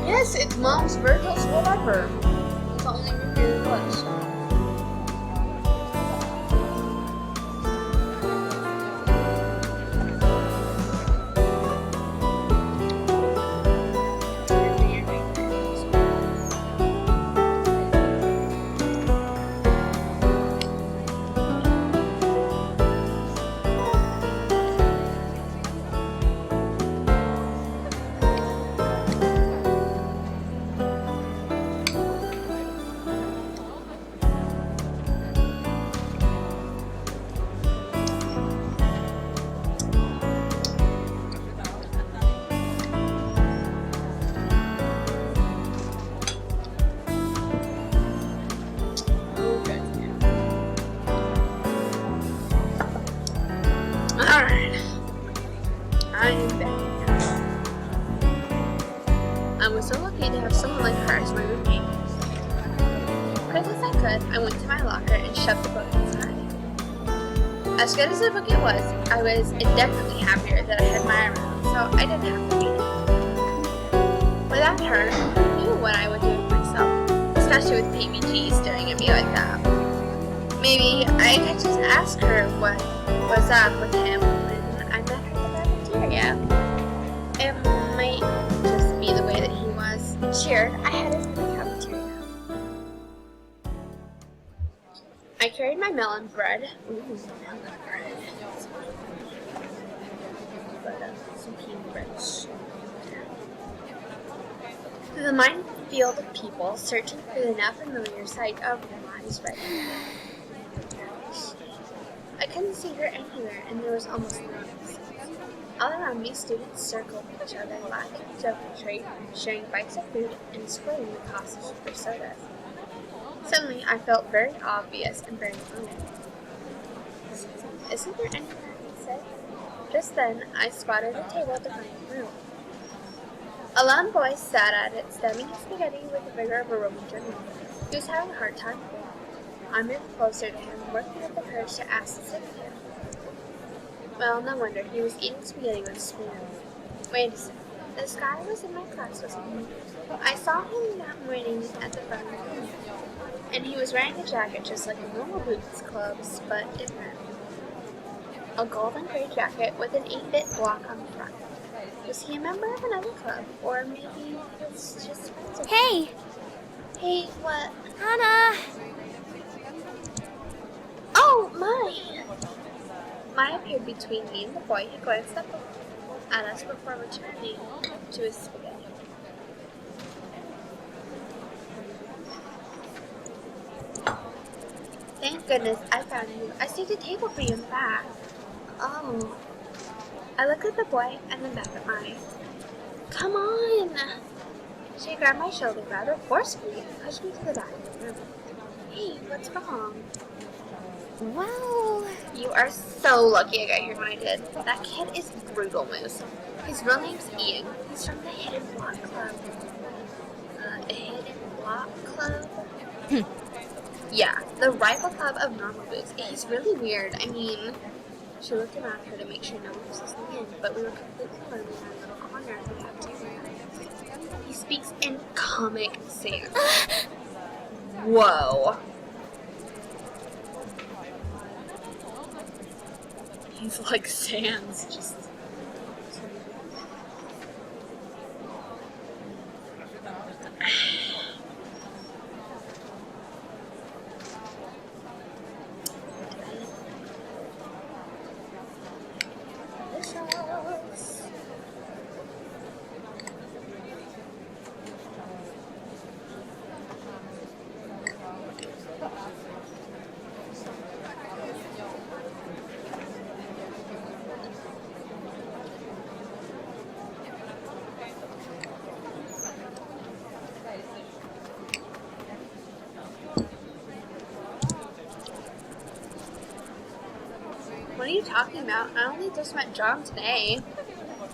Yes, it's Mom's Virgil's whatever. It's the only root beer there was. Alright. I am back. I was so lucky to have someone like her as my roommate. Quick as I could, I went to my locker and shoved the book inside. As good as the book it was indefinitely happier that I had Maya around, so I didn't have to read it. Without her, who knew what I would do with myself, especially with PBG staring at me like that. Maybe I could just ask her what was up with him when I met her at the cafeteria. It might just be the way that he was. Cheered, I headed to the cafeteria. I carried my melon bread. Ooh, melon bread. But some peanut bread. Through the minefield of people searching for the now familiar sight of Rise Red. I couldn't see her anywhere, and there was almost no one. All around me, students circled each other, laughing, joking, trading, sharing bites of food, and splitting the cost of super sodas. Suddenly, I felt very obvious and very alone. Isn't there anyone I can say? Just then, I spotted a table at the front of the room. A lone boy sat at it, stemming his spaghetti with the vigor of a Roman general. He was having a hard time with it. I moved closer to him, working up the courage to ask to sit with him. Well, no wonder, he was eating spaghetti with a spoon. Wait a second, this guy was in my class, wasn't he? I saw him not waiting at the front of the room, and he was wearing a jacket just like a normal boots club's, but different. A gold and gray jacket with an 8-bit block on the front. Was he a member of another club, or maybe he was just friends with Hey! Hey, what? Hana! Oh, Mai! Mai appeared between me and the boy who glanced up at us before returning to his spaghetti. Thank goodness I found you. I saved a table for you in the back. Oh. I looked at the boy and then back at Mai. Come on! She grabbed my shoulder rather forcefully and pushed me to the back of the room. Hey, what's wrong? Well... You are so lucky I got here when I did. That kid is brutal, Moose. His real name's Ian. He's from the Hidden Block Club. A Hidden Block Club? Yeah, the rival club of normal boots. He's really weird. I mean, she looked around her to make sure no one was listening in, but we were completely alone in our little corner of the cafeteria. He speaks in Comic Sans. Whoa. He's like Sans, just... What are you talking about? I only just met John today.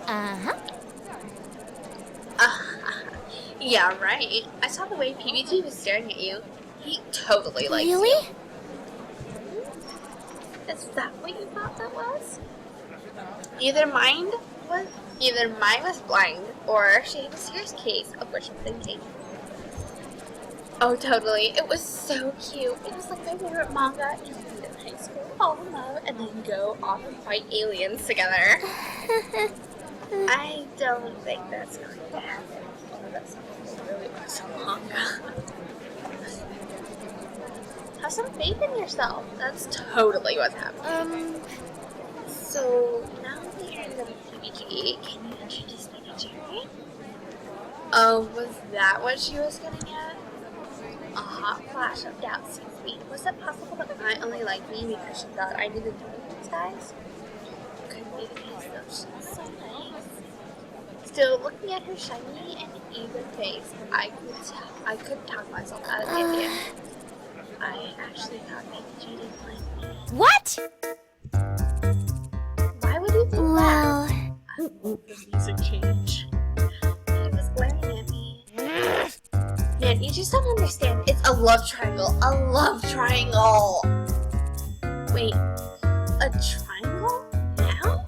Uh-huh. Yeah, right. I saw the way PBG was staring at you. He totally likes you. Really? Is that what you thought that was? Neither mind was either mine was blind or she had a serious case of wishful thinking. Oh, totally. It was so cute. It was like my favorite manga. You know, meet in high school, fall in love, and then go off and fight aliens together. I don't think that's going to happen. Oh, that sounds really awesome manga. Have some faith in yourself. That's totally what's happening. So, now that you're in the PBG, can you introduce me to Jerry? Oh, was that what she was getting at? A hot flash of doubt seized me. Was it possible that I only liked me because she thought I didn't know these guys? Couldn't be the case though, she was so nice. Still, looking at her shiny and eager face, I could talk myself out of the idea. I actually thought maybe she didn't like me. What? Why would you think Well, that? The music change. He was glaring at me. Man, you just don't understand. It's a love triangle. A love triangle! Wait, a triangle? Now?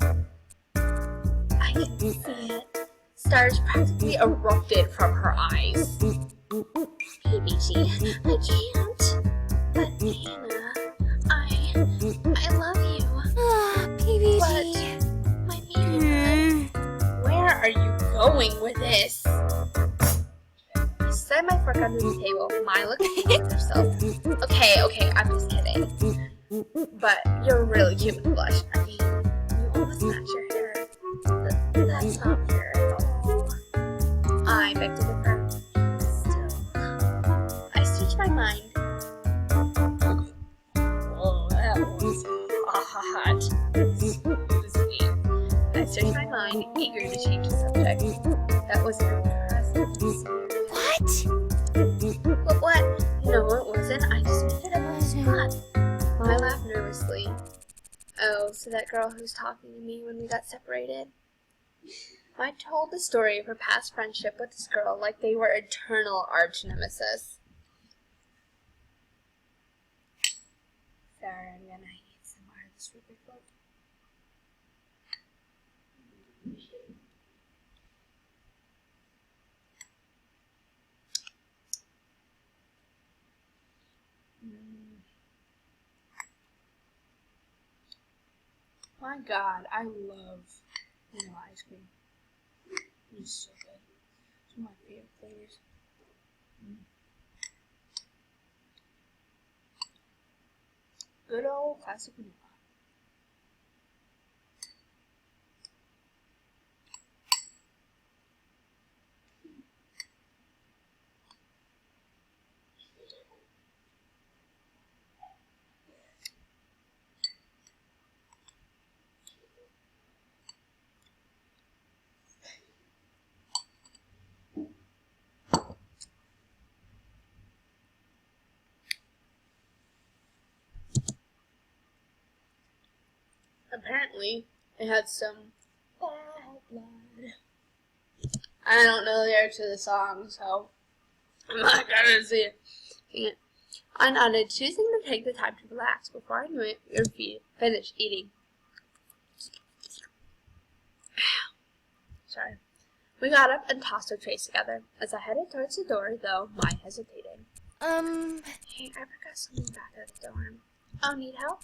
I didn't see it. Stars practically erupted from her eyes. PBG, I can't. But Hannah, I love you. PBG. But my baby, where are you going with this? I set my fork under the table. My looking at herself. Okay, I'm just kidding. But you're really cute with blush. I mean, you almost match your hair. That's not fair at all. I begged to differ. Still, I stretched my mind. Oh, that was hot. Excuse me. I stretched my mind, eager to change the subject. That was impressive. What? But what? No, it wasn't. I just made it up on the spot. I laughed nervously. Oh, so that girl who's talking to me when we got separated? I told the story of her past friendship with this girl like they were eternal arch nemesis. Sorry, I'm gonna eat some more of this Rubik book. My God, I love vanilla ice cream. It's so good. It's one of my favorite flavors. Good old classic vanilla. Apparently, it had some bad blood. I don't know the lyrics to the song, so I'm not gonna sing it. I nodded, choosing to take the time to relax. Before I knew it, we were finished eating. Sorry. We got up and tossed our trays together. As I headed towards the door, though, mine hesitated. Hey, I forgot something back at the dorm. Oh, need help?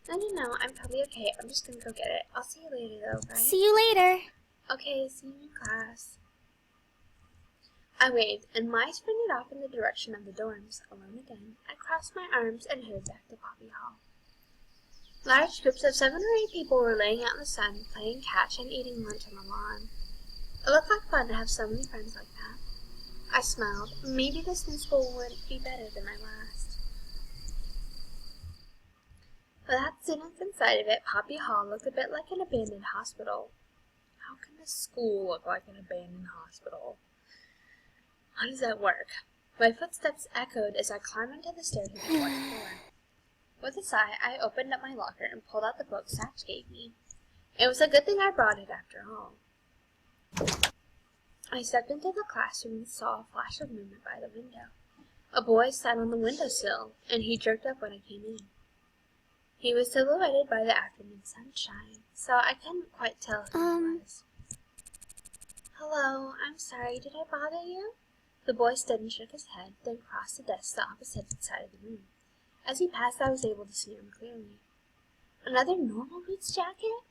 No, I'm totally okay. I'm just gonna go get it. I'll see you later, though, right? see you later. Okay, see you in class. I waved, and Mai sprinted off in the direction of the dorms. Alone again, I crossed my arms and headed back to Poppy Hall. Large groups of 7 or 8 people were laying out in the sun, playing catch and eating lunch on the lawn. It looked like fun to have so many friends like that. I smiled. Maybe this new school would be better than my last. Without students inside of it, Poppy Hall looked a bit like an abandoned hospital. How can a school look like an abandoned hospital? How does that work? My footsteps echoed as I climbed onto the stairs to the fourth floor. With a sigh, I opened up my locker and pulled out the book Satch gave me. It was a good thing I brought it after all. I stepped into the classroom and saw a flash of movement by the window. A boy sat on the windowsill, and he jerked up when I came in. He was silhouetted by the afternoon sunshine, so I couldn't quite tell who he was. I'm sorry, did I bother you? The boy stood and shook his head, then crossed the desk to the opposite side of the room. As he passed, I was able to see him clearly. Another Normal Boots jacket?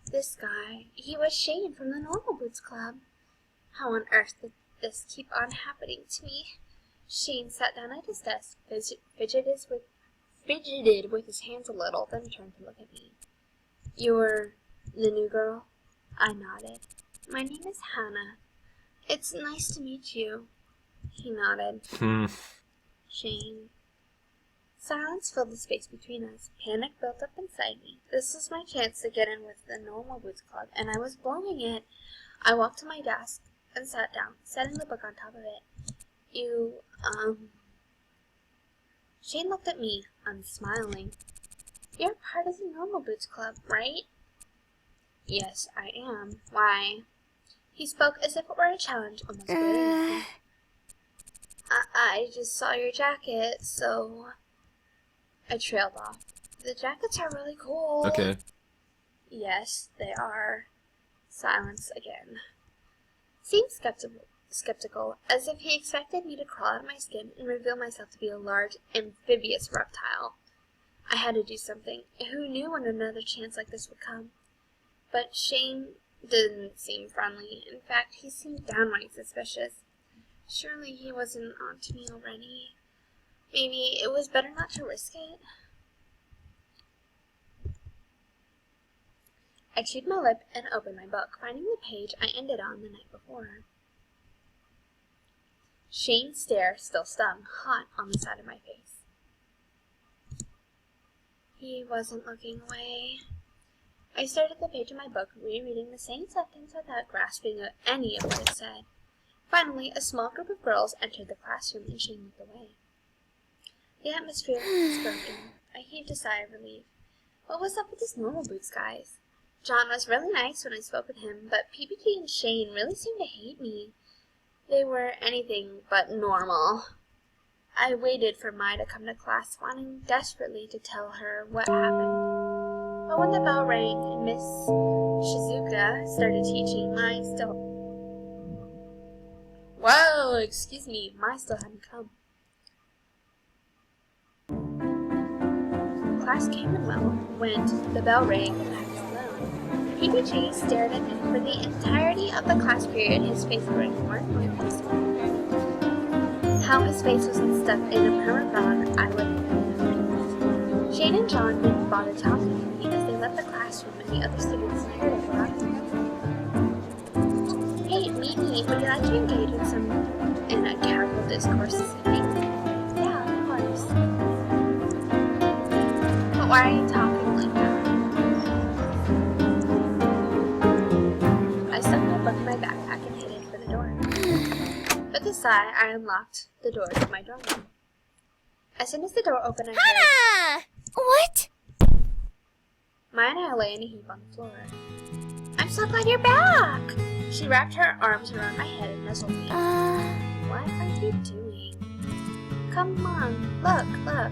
This guy, he was Shane from the Normal Boots Club. How on earth did this keep on happening to me? Shane sat down at his desk, fidgeted with his hands a little, then turned to look at me. You're the new girl? I nodded. My name is Hannah. It's nice to meet you. He nodded. Shane. Silence filled the space between us. Panic built up inside me. This was my chance to get in with the Normal Boots Club, and I was blowing it. I walked to my desk and sat down, setting the book on top of it. You, Shane looked at me, unsmiling. You're part of the Normal Boots Club, right? Yes, I am. Why? He spoke as if it were a challenge, almost blatantly. I just saw your jacket, so... I trailed off. The jackets are really cool. Okay. Yes, they are. Silence again. Seemed skeptical, as if he expected me to crawl out of my skin and reveal myself to be a large, amphibious reptile. I had to do something. Who knew when another chance like this would come? But Shane didn't seem friendly. In fact, he seemed downright suspicious. Surely he wasn't on to me already. Maybe it was better not to risk it. I chewed my lip and opened my book, finding the page I ended on the night before. Shane's stare still stung, hot on the side of my face. He wasn't looking away. I stared at the page of my book, rereading the same sentence without grasping at any of what it said. Finally, a small group of girls entered the classroom and Shane looked away. The atmosphere was broken. I heaved a sigh of relief. What was up with these Normal Boots guys? John was really nice when I spoke with him, but PPG and Shane really seemed to hate me. They were anything but normal. I waited for Mai to come to class, wanting desperately to tell her what happened. But when the bell rang and Miss Shizuka started teaching, Mai still... Whoa, excuse me, Mai still hadn't come. Class came and went, the bell rang, and I was alone. PPG stared at me for the entirety of the class period, his face growing more and more peaceful. How his face wasn't stuck in a permanent frown, I wouldn't have known. Shane and John didn't bother talking to me as they left the classroom and the other students stared at them. Hey, Mimi, would you like to engage in a casual discourse this evening? Yeah, of course. But why are you talking like that? I stuck my book in my backpack and headed for the door. With a sigh, I unlocked the door to my dorm room. As soon as the door opened, I heard... Hannah! What? Mai and I lay in a heap on the floor. I'm so glad you're back! She wrapped her arms around my head and nuzzled me. What are you doing? Come on, look.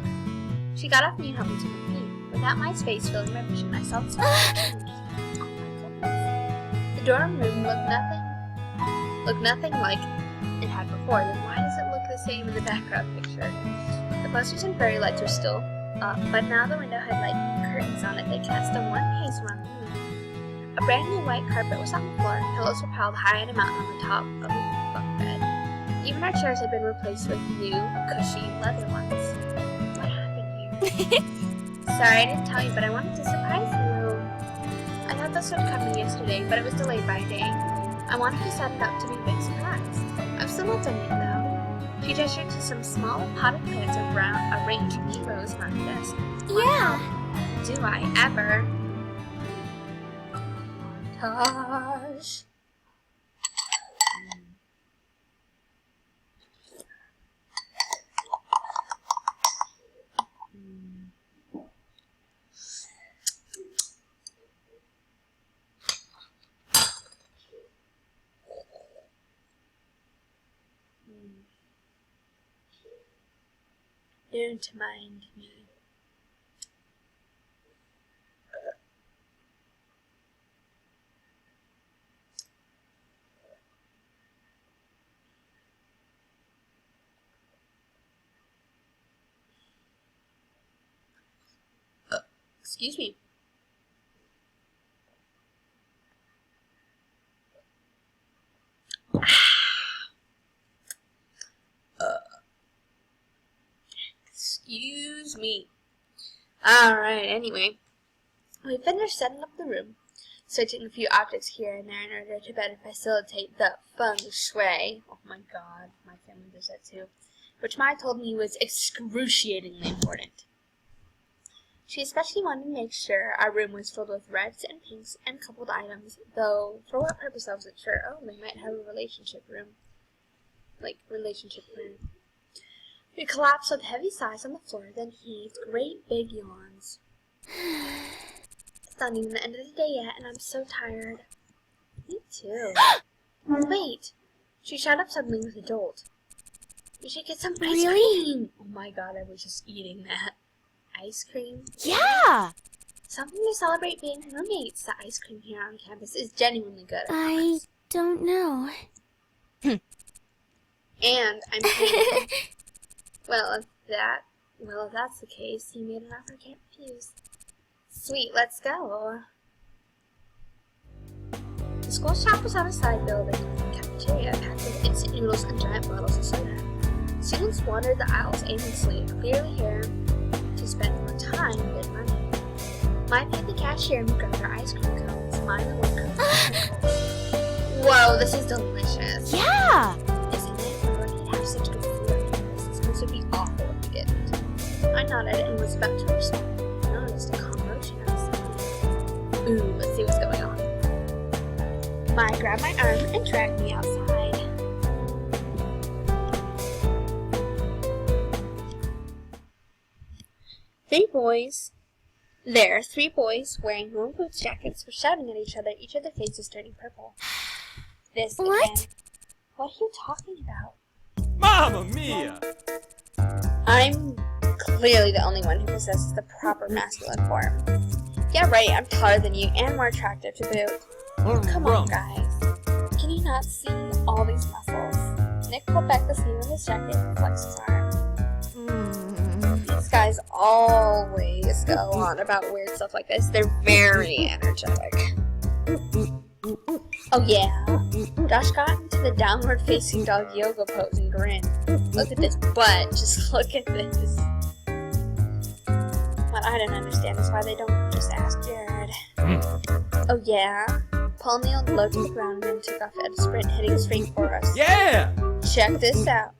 She got off me and helped me to my feet. Without my face filling my vision, I saw the small change. Oh my goodness. The dorm room looked nothing like it had before. Then why does it look the same in the background picture? The posters and fairy lights were still up, but now the window had light curtains on it that cast a warm haze around the room. A brand new white carpet was on the floor, pillows were piled high in a mountain on the top of the bunk bed. Even our chairs had been replaced with new, cushy leather ones. What happened here? Sorry I didn't tell you, but I wanted to surprise you. I thought this would come in yesterday, but it was delayed by a day. I wanted to set it up to be a big surprise. I'm still not done yet, though. She gestured to some small potted plants arranged in rows around the desk. Yeah. Do I ever? Montage. Don't mind me. Excuse me. Excuse me. Alright, anyway. We finished setting up the room, switching a few objects here and there in order to better facilitate the feng shui. Oh my god, my family does that too. Which Mai told me was excruciatingly important. She especially wanted to make sure our room was filled with reds and pinks and coupled items, though for what purpose I wasn't sure. Oh, they might have a relationship room. Relationship room. We collapsed with heavy sighs on the floor, then heaved great big yawns. It's not even the end of the day yet, and I'm so tired. Me too. Wait! She shot up suddenly with a jolt. We should get some ice cream! Oh my god, I was just eating that. Ice cream? Yeah! Something to celebrate being roommates. The ice cream here on campus is genuinely good. I don't know. And I'm paying. Well, if that's the case, you made an offer I can't refuse. Sweet, let's go. The school shop was on a side building with a cafeteria packed with instant noodles and giant bottles of soda. Students wandered the aisles aimlessly, clearly here to spend more time than money. Mine paid the cashier and grabbed our ice cream cones. Mine the one cone. Whoa, this is delicious. Yeah! Isn't it? We're lucky to have such good food on campus. This would be awful if we didn't. I nodded and was about to respond. I noticed a commotion outside. Ooh, let's see what's going on. Mai grabbed my arm and dragged me outside. Three boys wearing warm boots jackets were shouting at each other, each of their faces turning purple. This What? again. What are you talking about? Mamma mia! I'm clearly the only one who possesses the proper masculine form. Yeah, right, I'm taller than you and more attractive to boot. Come on, guys. Can you not see all these muscles? Nick pulled back the sleeve of his jacket and flexed his arm. These guys always go on about weird stuff like this. They're very energetic. Oh yeah. Josh got into the downward facing dog yoga pose and grinned. Look at this butt. Just look at this. What I don't understand is why they don't just ask Jared. Oh yeah. Paul kneeled low to the ground and then took off at a sprint, heading straight for us. Yeah! Check this out.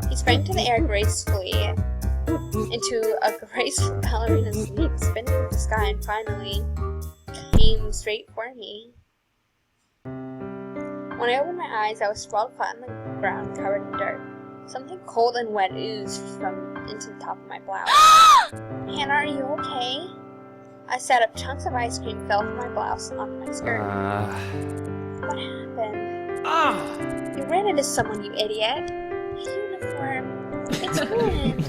He sprang to the air gracefully into a graceful ballerina sweep, spinning through the sky, and finally came straight for me. When I opened my eyes, I was sprawled flat on the ground, covered in dirt. Something cold and wet oozed from into the top of my blouse. Hannah, are you okay? I sat up. Chunks of ice cream fell from my blouse onto my skirt. What happened? You ran into someone, you idiot. My uniform. It's ruined.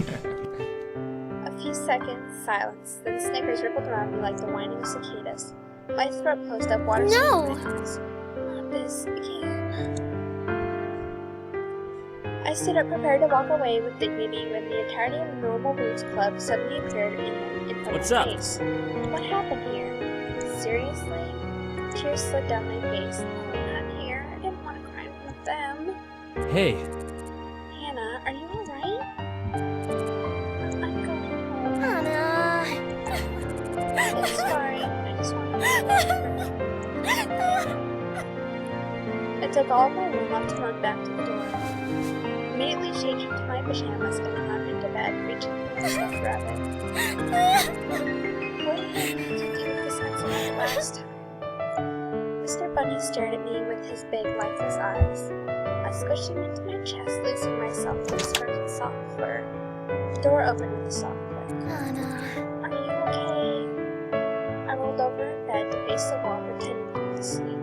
A few seconds, silence. Then the snickers rippled around me like the whining of cicadas. My throat closed up, water streamed from my eyes. Not this again. I stood up, prepared to walk away with dignity, when the entirety of the Normal Boots Club suddenly appeared in front What's of my up? face. What happened here? Seriously? Tears slid down my face. No, not here. I didn't want to cry in front of them. Hey, Hannah, are you alright? I'm going home. Hannah. It's fine. I just want to I took all of my room off to run back to the door. Immediately changed into my pajamas and climbed into bed, reaching for the stuffed rabbit. What do you need to do with this accident at last? Mr. Bunny stared at me with his big, lifeless eyes. I squished him into my chest, losing myself in his soft fur. The door opened with a soft click. Hannah. Are you okay? I rolled over in bed to face the wall, pretending to be asleep.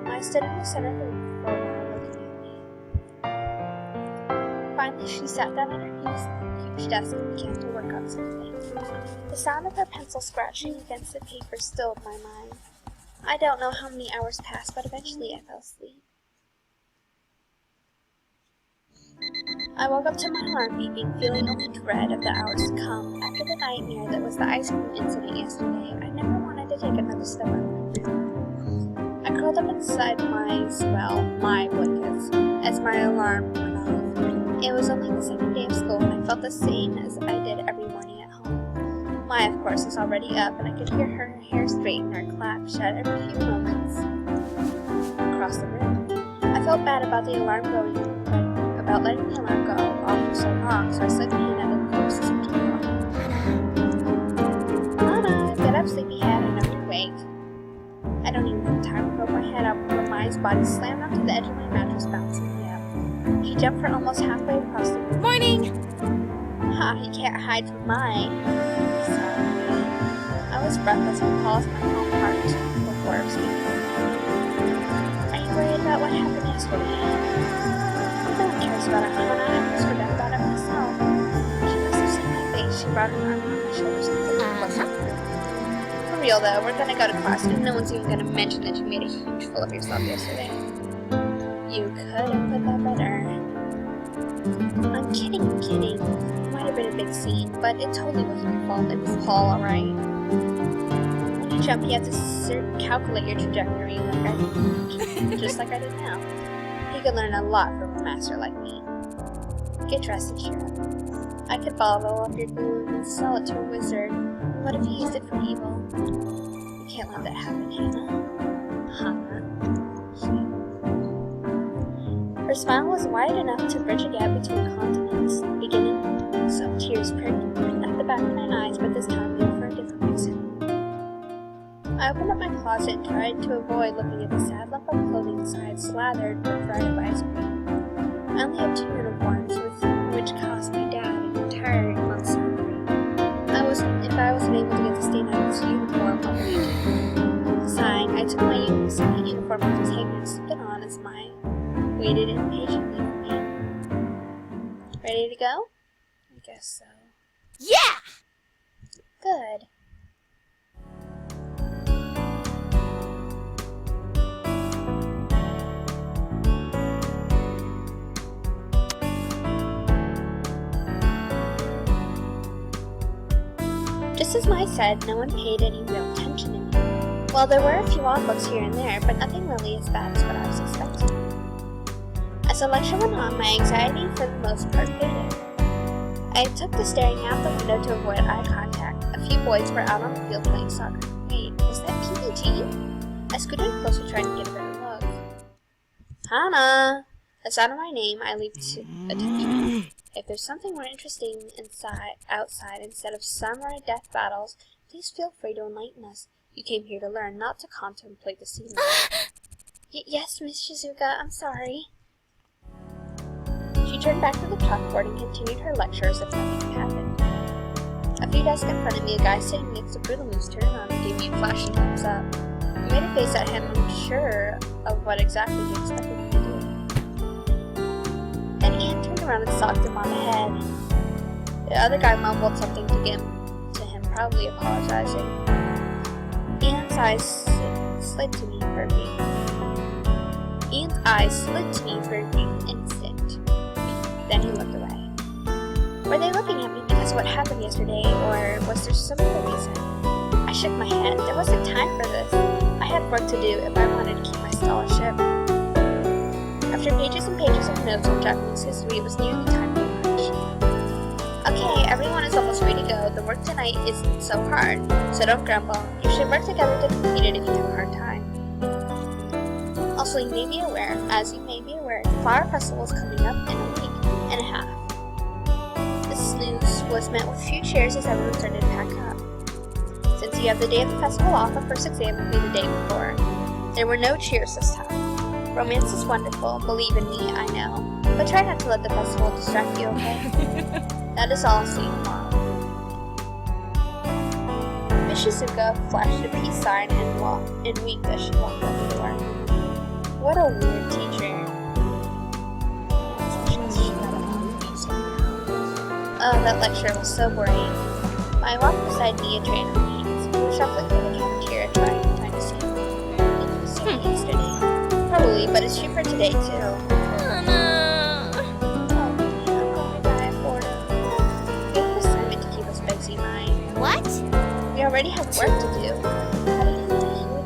I stood in the center of the room for a while, looking at me. Finally, she sat down at her huge desk and began to work on something. The sound of her pencil scratching against the paper stilled my mind. I don't know how many hours passed, but eventually I fell asleep. I woke up to my alarm beeping, feeling only dread of the hours to come. After the nightmare that was the ice cream incident yesterday, I never wanted to take another step out of my room. I curled up inside my blankets as my alarm went off. It was only the second day of school, and I felt the same as I did every morning at home. Maya, of course, was already up, and I could hear her hair straighten or clap shut every few moments across the room. I felt bad about the alarm about letting the alarm go off for so long, so I slipped my hand out of the closest to the door. Hana, get up, sleepyhead, I know you're awake. I don't even have time to poke my head up when Maya's body slammed onto the edge of my mattress, bouncing me up. She jumped for almost halfway across the room. Morning! Ha, you can't hide from mine. Sorry. I was breathless and paused my calm heart before speaking. Are you worried about what happened yesterday? No one cares about it, Hana. I almost forgot about it myself. She must have seen my face. She brought her arm around my shoulders and pulled me closer to her. For real though, we're gonna go to class and no one's even gonna mention that you made a huge fool of yourself yesterday. You could have put that better. I'm kidding. It might have been a big scene, but it totally wasn't your fault. It was Paul, alright? When you jump, you have to calculate your trajectory just like I did now. You could learn a lot from a master like me. Get dressed and cheer up. I could bottle up your glue and sell it to a wizard. What if you used it for evil? You can't let that happen, Hannah. Her smile was wide enough to bridge a gap between continents, beginning some tears pricked at the back of my eyes, but this time they were for a different reason. I opened up my closet and tried to avoid looking at the sad lump of clothing inside, slathered with dried-up ice cream. I only have 2 uniforms, which cost my dad an entire month's salary. If I wasn't able to get the stain out of his uniform, what would he do? Sighing, I took my second uniform off his hanger and slipped it on as Maya waited impatiently for me. Ready to go? I guess so. Yeah! Good. Just as Mai said, no one paid any real attention to me. Well, there were a few odd looks here and there, but nothing really as bad as what I was expecting. As the lecture went on, my anxiety for the most part faded. I took to staring out the window to avoid eye contact. A few boys were out on the field playing soccer. Wait, was that PBG? I scooted closer trying to get a better look. Hana! At sound of my name, I leaped to attention. If there's something more interesting outside instead of samurai death battles, please feel free to enlighten us. You came here to learn, not to contemplate the scenery. Yes, Miss Shizuka, I'm sorry. She turned back to the chalkboard and continued her lecture as if nothing had happened. A few desks in front of me, a guy sitting next to Brutal Moose turned around and gave me a flashing thumbs up. I made a face at him, unsure of what exactly he expected me to do. Then Ian turned around and socked him on the head. The other guy mumbled something to him, probably apologizing. Ian's eyes slid to me for a brief instant. Then he looked away. Were they looking at me because of what happened yesterday, or was there some other reason? I shook my head. There wasn't time for this. I had work to do if I wanted to keep my scholarship. After pages and pages of notes on Japanese history, it was nearly time for lunch. Okay, everyone is almost ready to go. The work tonight isn't so hard, so don't grumble. You should work together to complete it if you have a hard time. Also, you may be aware, the Flower Festival is coming up in a week and a half. This news was met with few cheers as everyone started to pack up. Since you have the day of the festival off, the first exam will be the day before. There were no cheers this time. Romance is wonderful, believe in me, I know. But try not to let the festival distract you, okay? That is all, see you tomorrow. Miss Shizuka flashed a peace sign and winked as she walked out the door. What a weird teacher. Oh, that lecture was so boring. I walked beside me and trained her knees. We were shuffling through the cafeteria trying to save it was sunny yesterday. Probably, but it's cheaper today too. Oh no. Oh, yeah. already have work to do. How did you not hear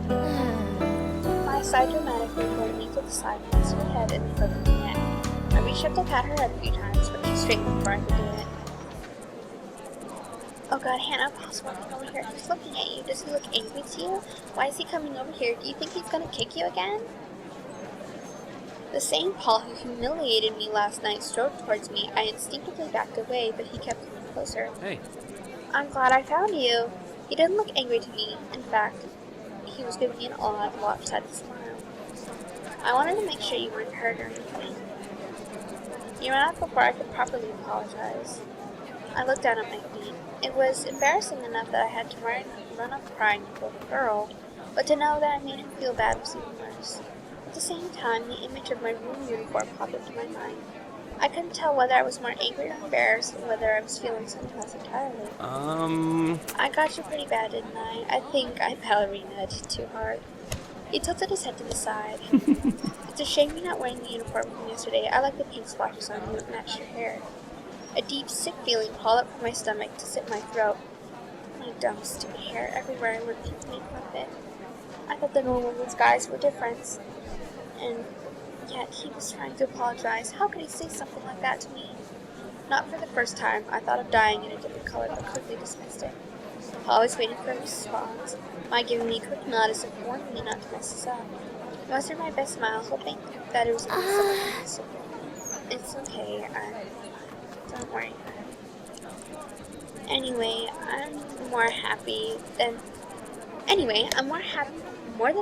that? I sighed dramatically, pulling me to the side, pressed her head in the crook of my neck. I reached up to pat her head a few times, but she straightened before I could do it. Oh god, Hannah, Paul's walking over here. He's looking at you. Does he look angry to you? Why is he coming over here? Do you think he's gonna kick you again? The same Paul who humiliated me last night strode towards me. I instinctively backed away, but he kept coming closer. Hey. I'm glad I found you. He didn't look angry to me. In fact, he was giving me an odd, lopsided smile. I wanted to make sure you weren't hurt or anything. You ran out before I could properly apologize. I looked down at my feet. It was embarrassing enough that I had to run up crying before the girl, but to know that I made him feel bad was even worse. At the same time, the image of my room uniform popped into my mind. I couldn't tell whether I was more angry or embarrassed, or whether I was feeling something else entirely. I got you pretty bad, didn't I? I think I ballerinaed too hard. He tilted his head to the side. It's a shame you're not wearing the uniform from yesterday. I like the pink splotches on you that matched your hair. A deep, sick feeling crawled up from my stomach to sit in my throat. My dumb, stupid hair everywhere I went to make fun of it. I thought the normal guys were different. And yet he was trying to apologize. How could he say something like that to me? Not for the first time. I thought of dying in a different color, but quickly dismissed it. Paul was waiting for a response, my giving me a quick nod as if warning me not to mess this up. I mustered my best smile, hoping that it was going to be someone. It's okay. Don't worry. Anyway, I'm more than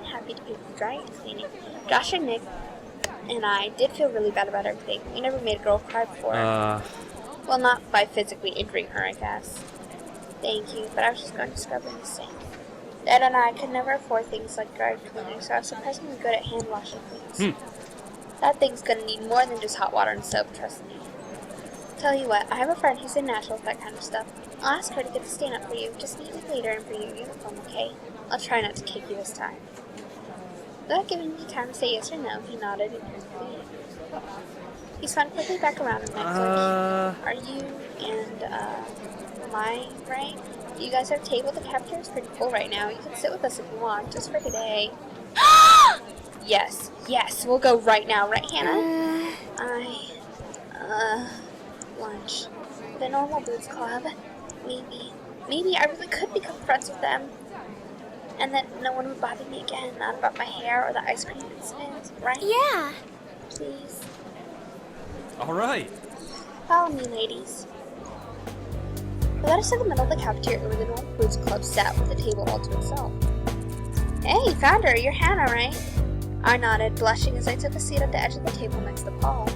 happy to pay for drying and cleaning. Josh and Nick and I did feel really bad about everything. We never made a girl cry before. Well, not by physically injuring her, I guess. Thank you, but I was just going to scrub in the sink. Dad and I could never afford things like dry cleaning, so I was surprisingly good at hand washing things. That thing's gonna need more than just hot water and soap, trust me. Tell you what, I have a friend who's a natural with that kind of stuff. I'll ask her to get the stand up for you. Just meet me later and bring your uniform, okay? I'll try not to kick you this time. Without giving me time to say yes or no, he nodded and turned to leave. He spun quickly back around and met like, are you and, am I right? You guys have a table. The cafeteria is pretty full right now. You can sit with us if you want, just for today. Yes, we'll go right now, right, Hannah? Lunch. The normal boots club. Maybe I really could become friends with them. And then no one would bother me again, not about my hair or the ice cream incident, right? Yeah. Please. Alright. Follow me, ladies. They led us to the middle of the cafeteria where the normal boots club sat with the table all to itself. Hey, found her. You're Hannah, right? I nodded, blushing as I took a seat at the edge of the table next to Paul.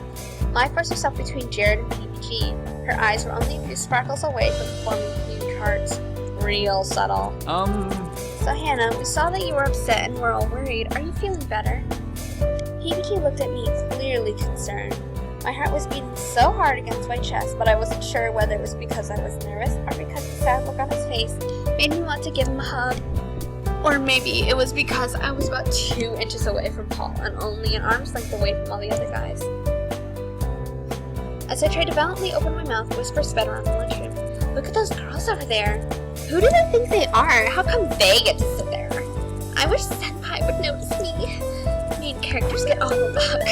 Mai forced herself between Jared and PPG. Her eyes were only a few sparkles away from forming huge hearts. Real subtle. So Hannah, we saw that you were upset and we're all worried. Are you feeling better? PPG looked at me, clearly concerned. My heart was beating so hard against my chest, but I wasn't sure whether it was because I was nervous or because the sad look on his face made me want to give him a hug. Or maybe it was because I was about 2 inches away from Paul and only an arm's length away from all the other guys. As I tried to valiantly open my mouth, whispers sped around the lunchroom. Look at those girls over there. Who do they think they are? How come they get to sit there? I wish Senpai would notice me. Main characters get all the luck.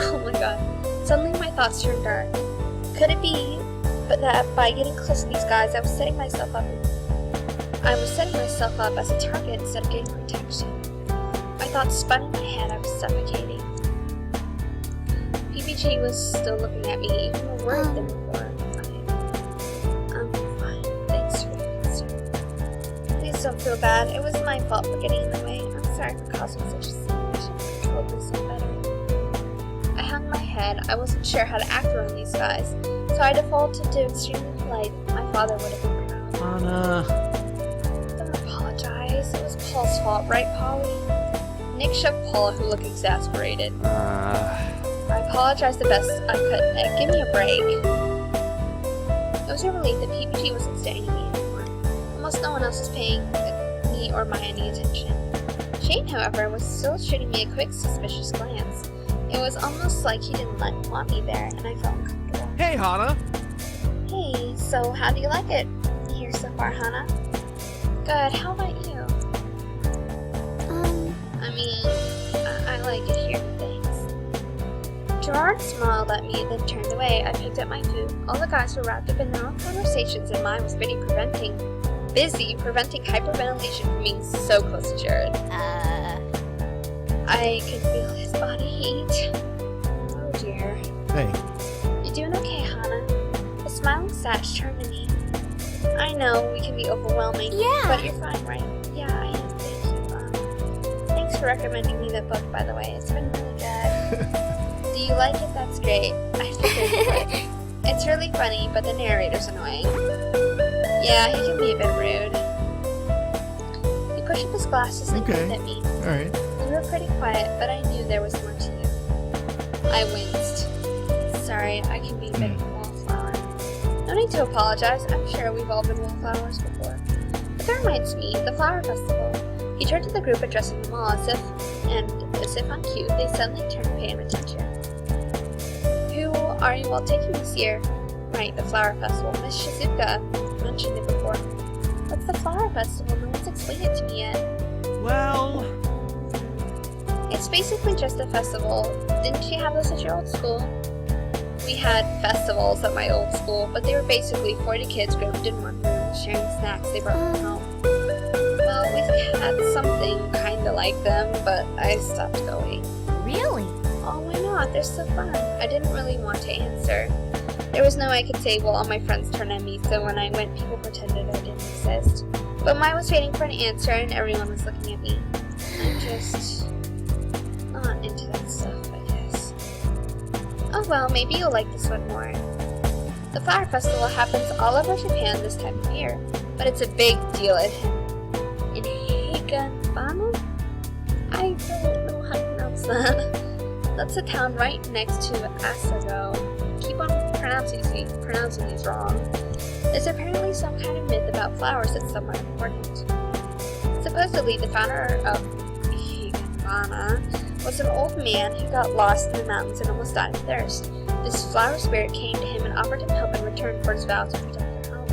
Oh my god. Suddenly my thoughts turned dark. Could it be but that by getting close to these guys, I was setting myself up as a target instead of getting protection? My thoughts spun in my head. I was suffocating. PPG was still looking at me, even more worried than before. I'm fine. Thanks for the concern. Please don't feel bad. It was my fault for getting in the way. I'm sorry for causing such a scene. I should have controlled myself better. I hung my head. I wasn't sure how to act around these guys, so I defaulted to extremely polite. My father would have been proud. Anna. Don't apologize. It was Paul's fault, right, Polly? Nick shook Paul, who looked exasperated. I apologized the best I could. Nick, give me a break. It was a relief that PPG wasn't staring at me anymore. Almost no one else was paying me or Maya any attention. Shane, however, was still shooting me a quick, suspicious glance. It was almost like he didn't want me there, and I felt uncomfortable. Hey, Hana. Hey, so how do you like it here so far, Hana? Good, how about you? I mean, I like it here, thanks. Gerard smiled at me, then turned away. I picked up my food. All the guys were wrapped up in their own conversations, and mine was busy preventing hyperventilation from being so close to Jared. I could feel his body heat. Oh dear. Hey, You doing okay, Hana? The smiling Satch turned to me. I know we can be overwhelming, Yeah. but you're fine, right? Yeah, I am. Thank you. Thanks for recommending me the book, by the way. It's been really good. Do you like it? That's great. I figured you would. It's really funny, but the narrator's annoying. Yeah, he can be a bit rude. He pushed up his glasses and Okay. looked at me. alright. You were pretty quiet, but I knew there was more to you. I winced. Sorry, I can be a bit of a wallflower. No need to apologize. I'm sure we've all been wallflowers before. But that reminds me, the flower festival. He turned to the group, addressing them all as if on cue, they suddenly turned to pay him attention. Who are you all taking this year? Right, the flower festival. Miss Shizuka mentioned it before. What's the flower festival? No one's explained it to me yet. Well, It's basically just a festival. Didn't you have those at your old school? We had festivals at my old school, but they were basically 40 kids grouped in one room, sharing snacks they brought from home. Well, we had something kinda like them, but I stopped going. Really? Oh, why not? They're so fun. I didn't really want to answer. There was no way I could say, well, all my friends turned on me, so when I went, people pretended I didn't exist. But mine was waiting for an answer, and everyone was looking at me. I'm just not into that stuff, I guess. Oh well, maybe you'll like this one more. The flower festival happens all over Japan this time of year, but it's a big deal in Higanbana? I don't know how to pronounce that. That's a town right next to Asagao. Keep on pronouncing these wrong. There's apparently some kind of myth about flowers that's somewhat important. Supposedly, the founder of Higanbana was an old man who got lost in the mountains and almost died of thirst. This flower spirit came to him and offered him help in return for his vow to protect their home.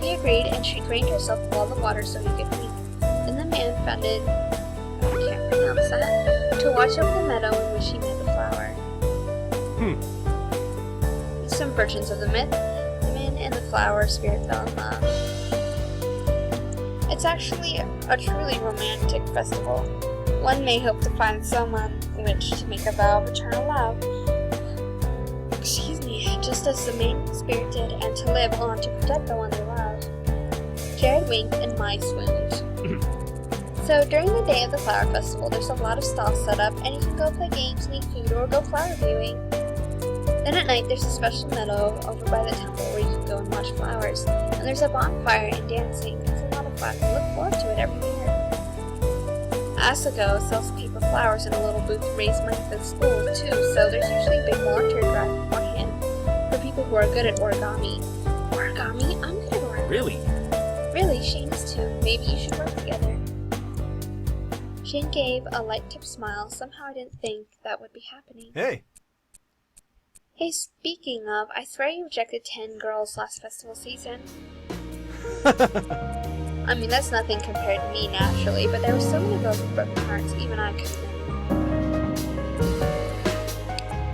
He agreed, and she drained herself of all the water so he could drink. Then the man founded, I can't pronounce that, to watch over the meadow in which he made the flower. Some versions of the myth, the man and the flower spirit fell in love. It's actually a truly romantic festival. One may hope to find someone which to make a vow of eternal love. Excuse me, just as the main spirit did, and to live on to protect the one they love. Jared winked and Mai swooned. So during the day of the flower festival, there's a lot of stalls set up, and you can go play games and eat food or go flower viewing. Then at night, there's a special meadow over by the temple where you can go and watch flowers, and there's a bonfire and dancing. It's a lot of fun. I look forward to it every year. Asagao sells paper flowers in a little booth to raise money for the school, too, so there's usually a big volunteer drive beforehand for people who are good at origami. Origami? I'm good at origami. really? Really, Shane is too. Maybe you should work together. Shane gave a light-tipped smile. Somehow I didn't think that would be happening. Hey. Hey, speaking of, I swear you rejected 10 girls last festival season. I mean, that's nothing compared to me, naturally, but there were so many girls with broken hearts, even I couldn't.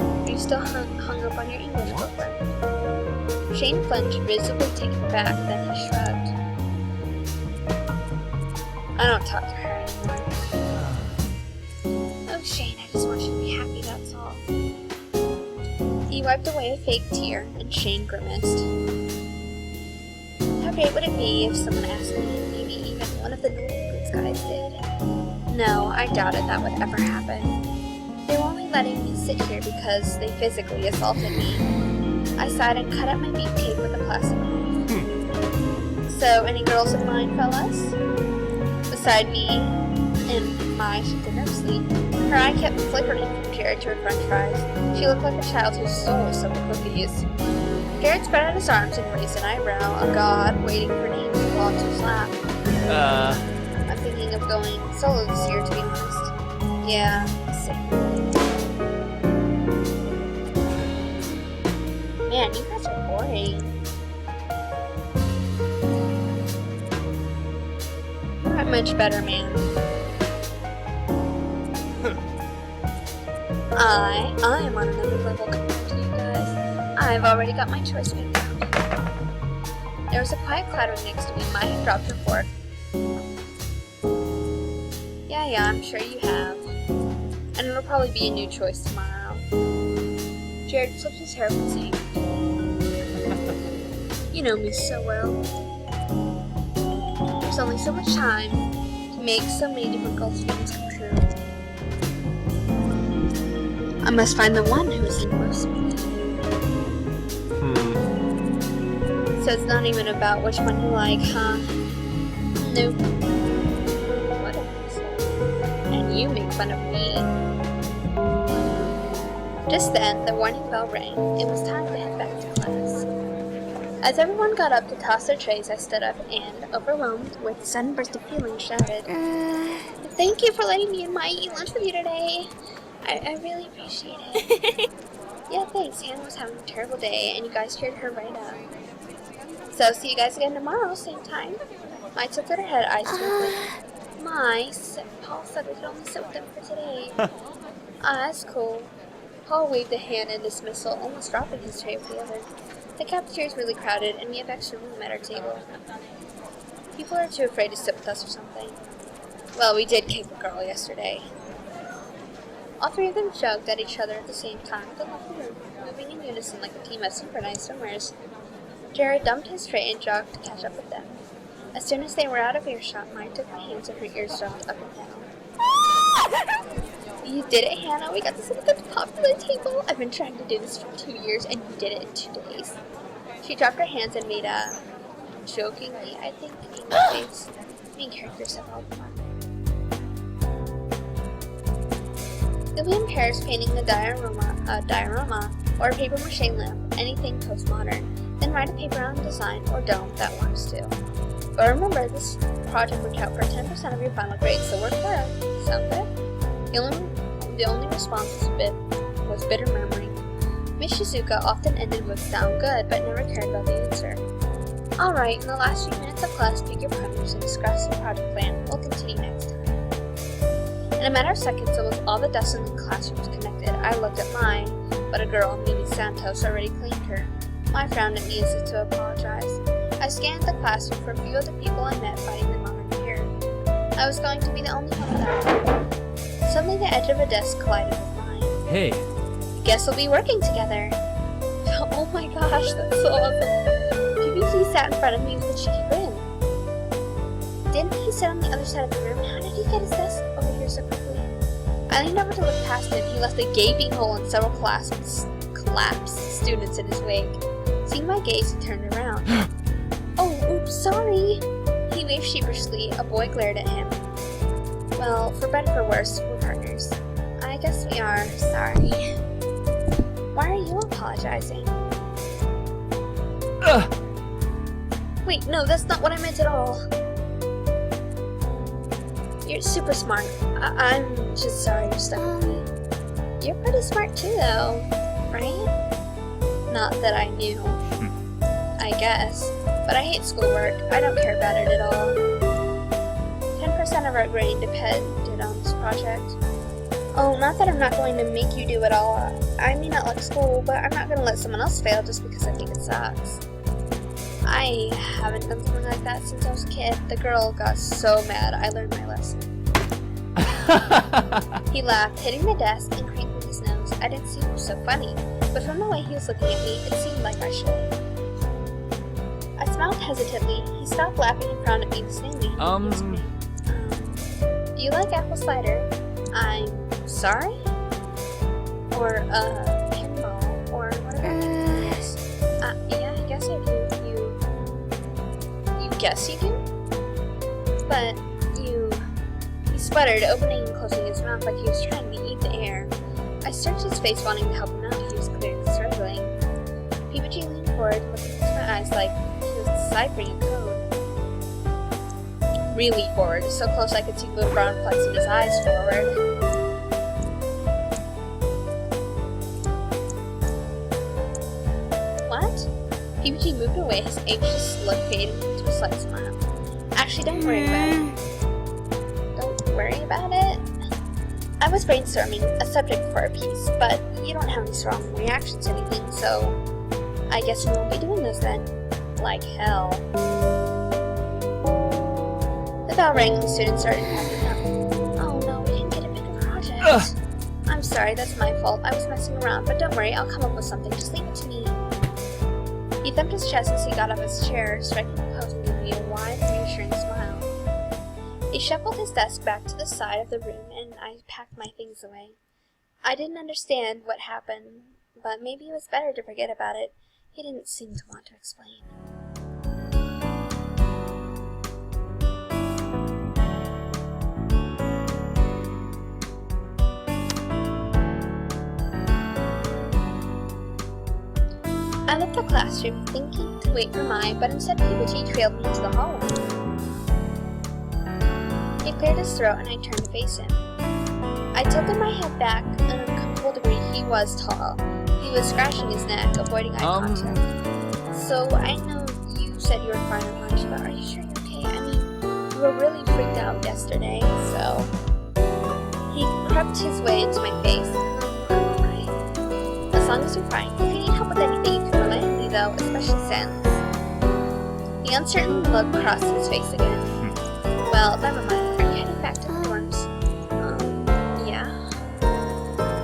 Are you still hung up on your English booklet? Shane flinched, visibly taken aback, then he shrugged. I don't talk to her anymore. Oh, Shane, I just want you to be happy, that's all. He wiped away a fake tear, and Shane grimaced. How great would it be if someone asked me, maybe even one of the Northern Boots guys did? No, I doubted that would ever happen. They were only letting me sit here because they physically assaulted me. I sighed and cut out my meat cake with a plastic knife. So, any girls of mine, fellas? Beside me, and Mai, she did not sleep. Her eye kept flickering from Jared to her french fries. She looked like a child who stole some cookies. Jared spread out his arms and raised an eyebrow, a god waiting for names to fall into his lap. I'm thinking of going solo this year, to be honest. Yeah, same. Man, you guys are boring. much better, man. I am on another level compared to you guys. I've already got my choice picked out. There was a quiet clatter next to me. Maya had dropped her fork. Yeah, I'm sure you have. And it'll probably be a new choice tomorrow. Jared flipped his hair and saying, you know me so well. There's only so much time to make so many difficult things come true. I must find the one who is the most. So it's not even about which one you like, huh? Nope. And you make fun of me. Just then, the warning bell rang. It was time to head back to class. As everyone got up to toss their trays, I stood up and, overwhelmed with a sudden burst of feeling, shouted, Thank you for letting me and Maya eat lunch with you today. I really appreciate it. Yeah, thanks. Hannah was having a terrible day, and you guys cheered her right up. So, see you guys again tomorrow, same time. Maya tilted her head, eyes twinkling. Paul said we could only sit with them for today. That's cool. Paul waved a hand in dismissal, almost dropping his tray with the other. The cafeteria is really crowded, and we have extra room at our table. People are too afraid to sit with us or something. Well, we did kick a girl yesterday. All three of them shrugged at each other at the same time, then left the room, moving in unison like a team of synchronized swimmers. Jared dumped his tray and jogged to catch up with them. As soon as they were out of earshot, Maya took my hands and her ears jumped up and down. You did it, Hannah. We got to sit at the popular table. I've been trying to do this for 2 years, and you did it in 2 days. She dropped her hands and made a, jokingly, I think, angry face. Main characters have all the fun. You'll be in Paris painting a diorama, or a paper-mache lamp, anything postmodern. Then write a paper on design, or don't, that works too. But remember, this project would count for 10% of your final grade, so work hard. Sound good? The only response was bitter murmuring. Miss Shizuka often ended with sound good, but never cared about the answer. Alright, in the last few minutes of class, pick your partners and discuss your project plan. We'll continue next time. In a matter of seconds, almost all the desks in the classroom was connected. I looked at mine, but a girl, Mimi Santos, already claimed her. I frowned at me as if to apologize. I scanned the classroom for a few of the people I met, finding them on my peer. I was going to be the only one without them. Suddenly the edge of a desk collided with mine. Hey. Guess we'll be working together. Oh my gosh, that's so awesome. PBG sat in front of me with a cheeky grin. Didn't he sit on the other side of the room? How did he get his desk over here so quickly? I leaned over to look past him. He left a gaping hole in several collapsed students in his wake. Seeing my gaze, he turned around. Oh, oops, sorry. He waved sheepishly. A boy glared at him. Well, for better or for worse, we're partners. I guess we are. Sorry. Why are you apologizing? Wait, no, that's not what I meant at all. You're super smart. I'm just sorry you're stuck with me. You're pretty smart too, though, right? Not that I knew. I guess. But I hate schoolwork. I don't care about it at all. 10% of our grade depended on this project. Oh, not that I'm not going to make you do it all. I may not like school, but I'm not going to let someone else fail just because I think it sucks. I haven't done something like that since I was a kid. The girl got so mad, I learned my lesson. He laughed, hitting the desk and crinkling his nose. I didn't see him so funny, but from the way he was looking at me, it seemed like I should. I smiled hesitantly. He stopped laughing and frowned at me disdainfully. Do you like apple cider? I'm sorry? Or, pinball, or whatever it is. Yeah, I guess I do. You guess you do? But, he sputtered, opening and closing his mouth like he was trying to eat the air. I searched his face, wanting to help him out. He was clearly struggling. PBG leaned forward, looking into my eyes like he was deciphering a code. Really forward, so close I could see blue brown flecks in his eyes forward. What? PBG moved away, his anxious look fading into a slight smile. Actually, don't worry about it. I was brainstorming a subject for a piece, but you don't have any strong reactions to anything, so I guess we won't be doing those then. Like hell. The bell rang and the students started packing up. Oh no, we didn't get a bigger project. Ugh. I'm sorry, that's my fault. I was messing around, but don't worry, I'll come up with something. Just leave it to me. He thumped his chest as he got up his chair, striking the pose and giving me a wide, reassuring smile. He shuffled his desk back to the side of the room, and I packed my things away. I didn't understand what happened, but maybe it was better to forget about it. He didn't seem to want to explain. I left the classroom, thinking to wait for Mai, but instead PBG trailed me into the hallway. He cleared his throat and I turned to face him. I tilted my head back, an uncomfortable degree. He was tall. He was scratching his neck, avoiding eye contact. So, I know you said you were fine at lunch, but are you sure you're okay? I mean, you were really freaked out yesterday, so... He crept his way into my face. I'm alright. As long as you're fine. If you need help with anything, you can rely on me, though, especially since... The uncertain look crossed his face again. Well, never mind. Are you heading back to the dorms? Yeah.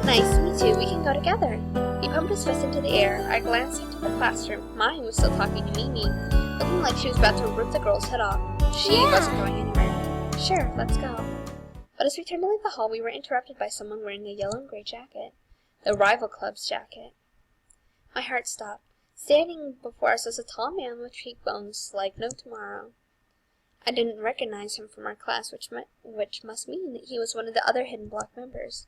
Nice, me too. We can go together. He pumped his fist into the air. I glanced into the classroom. Mai was still talking to Mimi, looking like she was about to rip the girl's head off. She wasn't going anywhere. Sure, let's go. But as we turned to leave the hall, we were interrupted by someone wearing a yellow and gray jacket. The rival club's jacket. My heart stopped. Standing before us was a tall man with cheekbones like no tomorrow. I didn't recognize him from our class, which must mean that he was one of the other Hidden Block members.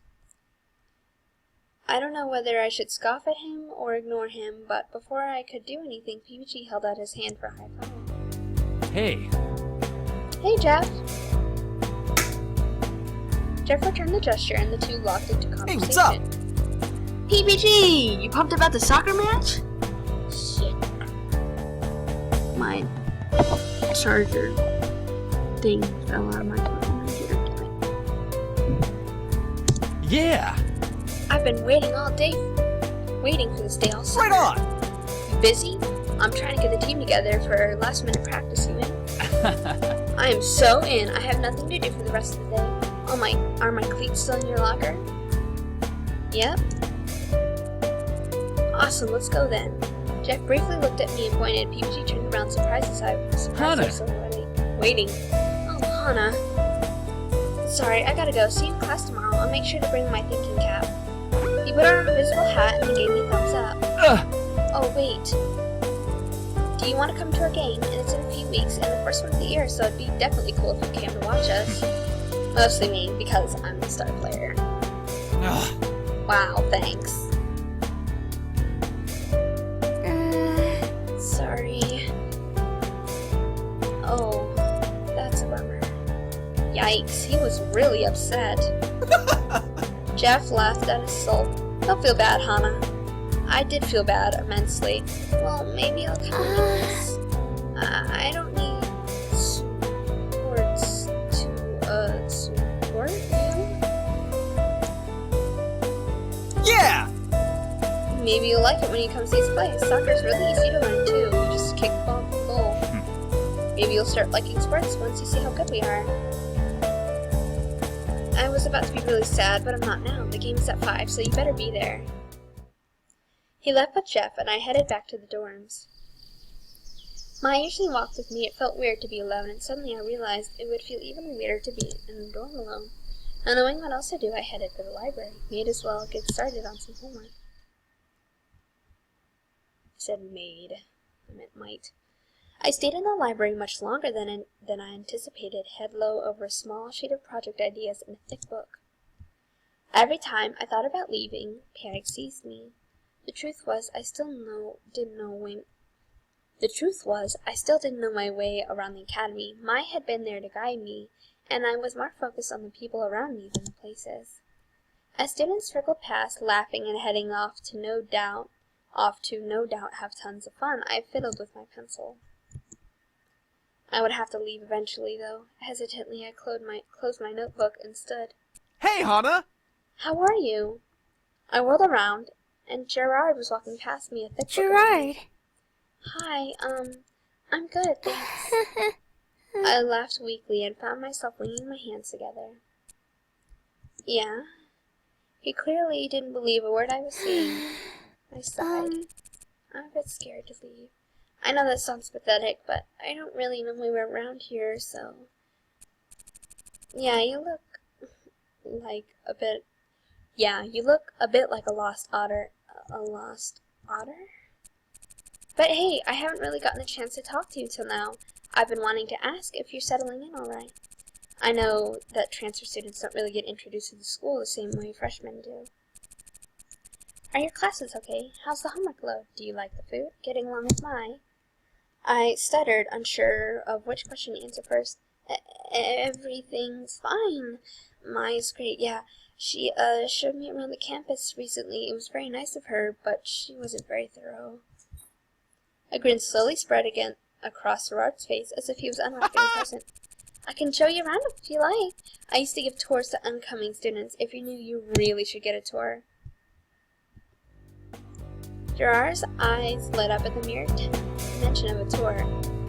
I don't know whether I should scoff at him or ignore him, but before I could do anything, PBG held out his hand for a high five. Hey. Hey, Jeff. Jeff returned the gesture, and the two locked into conversation. Hey, what's up? PBG! You pumped about the soccer match? Shit. My charger thing fell out of my computer. Yeah. I've been waiting all day, waiting for this day all summer. Right on. You busy? I'm trying to get the team together for last-minute practice, you in? I am so in. I have nothing to do for the rest of the day. Are my cleats still in your locker? Yep. Awesome, let's go then. Jeff briefly looked at me and pointed. PBG turned around, surprised as I was so waiting. Oh, Hana. Sorry, I gotta go. See you in class tomorrow. I'll make sure to bring my thinking cap. He put on an invisible hat and then gave me a thumbs up. Oh, wait. Do you want to come to our game? And it's in a few weeks, and the first one of the year, so it'd be definitely cool if you came to watch us. Mostly me, because I'm the star player. Wow, thanks. Sorry. Oh, that's a bummer. Yikes, he was really upset. Jeff laughed at his sulk. Don't feel bad, Hana. I did feel bad immensely. Well, maybe I'll come in this. I don't need sports to, support you? Yeah! Maybe you'll like it when you come see us play. Soccer's really easy to learn, too. You just kick the ball from goal. Maybe you'll start liking sports once you see how good we are. I was about to be really sad, but I'm not now. The game's at 5, so you better be there. He left with Jeff, and I headed back to the dorms. Mai usually walked with me. It felt weird to be alone, and suddenly I realized it would feel even weirder to be in the dorm alone. Not knowing what else to do, I headed for the library. Made as well get started on some homework. I said made. I meant might. I stayed in the library much longer than I anticipated, head low over a small sheet of project ideas in a thick book. Every time I thought about leaving, panic seized me. The truth was, I still didn't know my way around the academy. Mai had been there to guide me, and I was more focused on the people around me than the places. As students circled past, laughing and heading off to no doubt have tons of fun, I fiddled with my pencil. I would have to leave eventually, though. Hesitantly, I closed my notebook and stood. Hey, Hana! How are you? I whirled around, and Gerard was walking past me, a thick book in his Gerard. hand. Hi, I'm good, thanks. I laughed weakly and found myself wringing my hands together. Yeah? He clearly didn't believe a word I was saying. I sighed. I'm a bit scared to leave. I know that sounds pathetic, but I don't really know my way around here, so... Yeah, you look a bit like a lost otter. A lost otter? But hey, I haven't really gotten a chance to talk to you till now. I've been wanting to ask if you're settling in alright. I know that transfer students don't really get introduced to the school the same way freshmen do. Are your classes okay? How's the homework load? Do you like the food? Getting along with Mai? I stuttered, unsure of which question to answer first. Everything's fine. Mai's great, yeah. She showed me around the campus recently. It was very nice of her, but she wasn't very thorough. A grin slowly spread again across Gerard's face, as if he was unwrapping a present. I can show you around if you like. I used to give tours to incoming students. If you're new, you really should get a tour. Gerard's eyes lit up at the mere mention of a tour.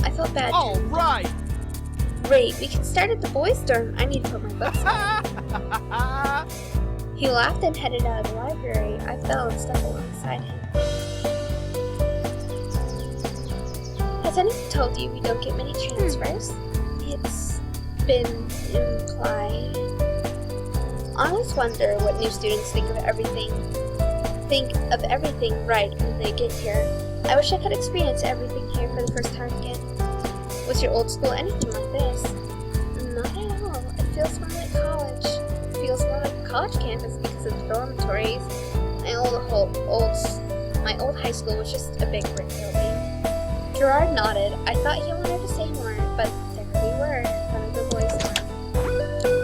I felt bad. All right. Great, we can start at the boys' dorm. I need to put my books away. He laughed and headed out of the library. I fell and stepped alongside him. Has anyone told you we don't get many transfers? It's been implied. I always wonder what new students think of everything right when they get here. I wish I could experience everything here for the first time again. Was your old school anything like this? Not at all. It feels more like college. It feels more like a college campus because of the dormitories. My old high school was just a big brick building. Gerard nodded. I thought he wanted to say more, but there we were, in front of the boys' dorm.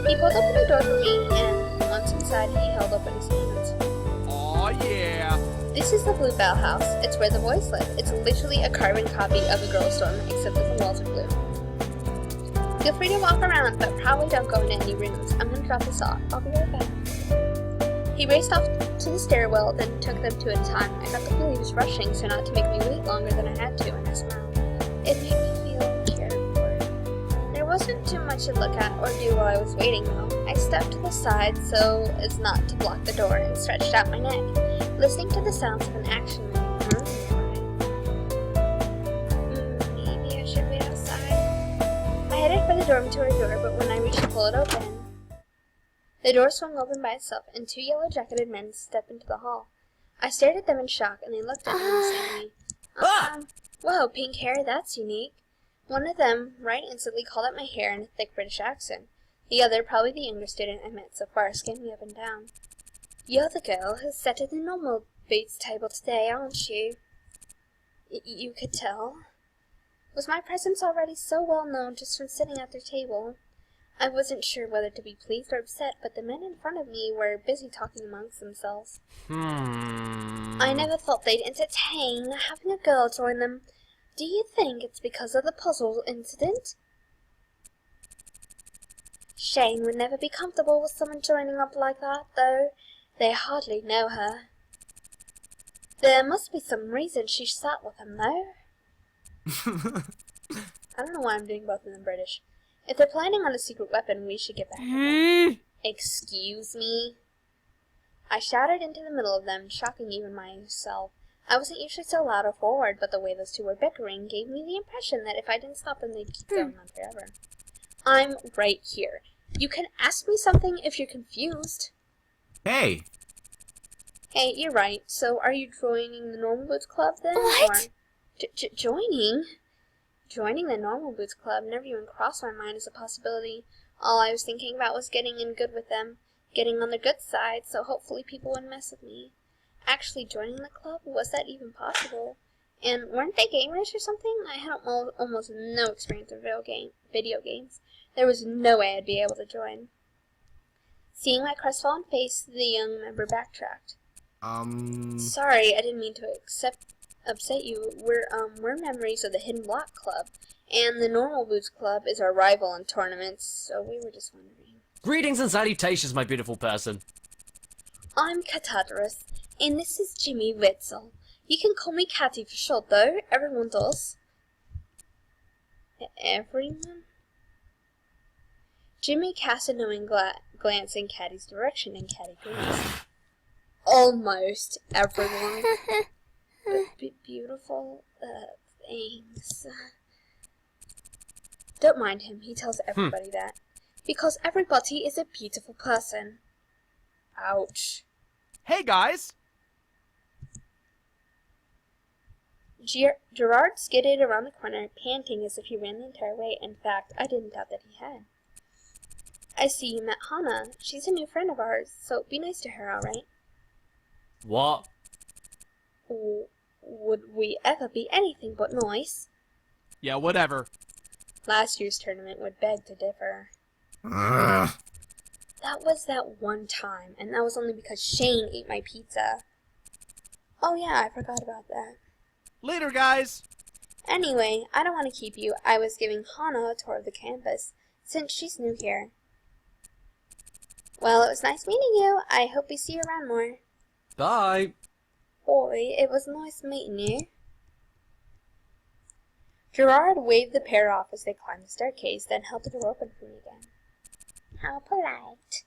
He pulled open the door for me, and once inside, he held open his hands. Oh yeah. This is the Blue Bell House. It's where the boys live. It's literally a carbon copy of the girls' dorm, except that the walls are blue. Feel free to walk around, but probably don't go into any rooms. I'm gonna drop this off. I'll be right back. He raced off to the stairwell, then took them two at a time. I got the feeling he was rushing, so not to make me wait longer than I had to, and I smiled. It made me feel cared for. There wasn't too much to look at or do while I was waiting, though. I stepped to the side so as not to block the door and stretched out my neck, listening to the sounds of an action movie nearby. Maybe I should wait outside. I headed for the dormitory door, but when I reached to pull it open, the door swung open by itself, and two yellow-jacketed men stepped into the hall. I stared at them in shock, and they looked at me the same way. Whoa, pink hair, that's unique. One of them right instantly called out my hair in a thick British accent. The other, probably the younger student I met so far, scanned me up and down. You're the girl who sat at the normal boots table today, aren't you? You could tell. Was my presence already so well known just from sitting at their table? I wasn't sure whether to be pleased or upset, but the men in front of me were busy talking amongst themselves. I never thought they'd entertain having a girl join them. Do you think it's because of the puzzle incident? Shane would never be comfortable with someone joining up like that, though. They hardly know her. There must be some reason she sat with him, though. I don't know why I'm doing both of them British. If they're planning on a secret weapon, we should get back to them. Excuse me? I shouted into the middle of them, shocking even myself. I wasn't usually so loud or forward, but the way those two were bickering gave me the impression that if I didn't stop them, they'd keep going on forever. I'm right here. You can ask me something if you're confused. Hey. Hey, you're right. So, are you joining the Normal Boots Club then? What? Or joining? Joining the Normal Boots Club never even crossed my mind as a possibility. All I was thinking about was getting in good with them, getting on their good side, so hopefully people wouldn't mess with me. Actually joining the club, was that even possible? And weren't they gamers or something? I had almost no experience in video games. There was no way I'd be able to join. Seeing my crestfallen face, the young member backtracked. Sorry, I didn't mean to upset you. We're members of the Hidden Block Club, and the Normal Boots Club is our rival in tournaments, so we were just wondering. Greetings and salutations, my beautiful person. I'm Catadrus, and this is Jimmy Witzel. You can call me Catty for short, though. Everyone does. Everyone? Jimmy cast a knowing glance in Catty's direction, and Catty grimaced. Almost everyone. Beautiful things. Don't mind him, he tells everybody that. Because everybody is a beautiful person. Ouch. Hey, guys! Gerard skidded around the corner, panting as if he ran the entire way. In fact, I didn't doubt that he had. I see you met Hana. She's a new friend of ours, so be nice to her, alright? What? Would we ever be anything but nice? Yeah, whatever. Last year's tournament would beg to differ. Ugh. That was that one time, and that was only because Shane ate my pizza. Oh yeah, I forgot about that. Later, guys! Anyway, I don't want to keep you. I was giving Hana a tour of the campus, since she's new here. Well, it was nice meeting you. I hope we see you around more. Bye. Boy, it was nice meeting you. Gerard waved the pair off as they climbed the staircase, then held the door open for me again. How polite.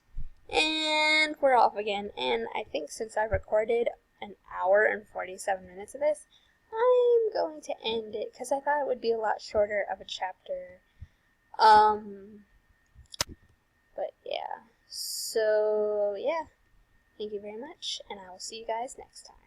And we're off again, and I think since I recorded an hour and 47 minutes of this, I'm going to end it, because I thought it would be a lot shorter of a chapter. But yeah. So, yeah. Thank you very much, and I will see you guys next time.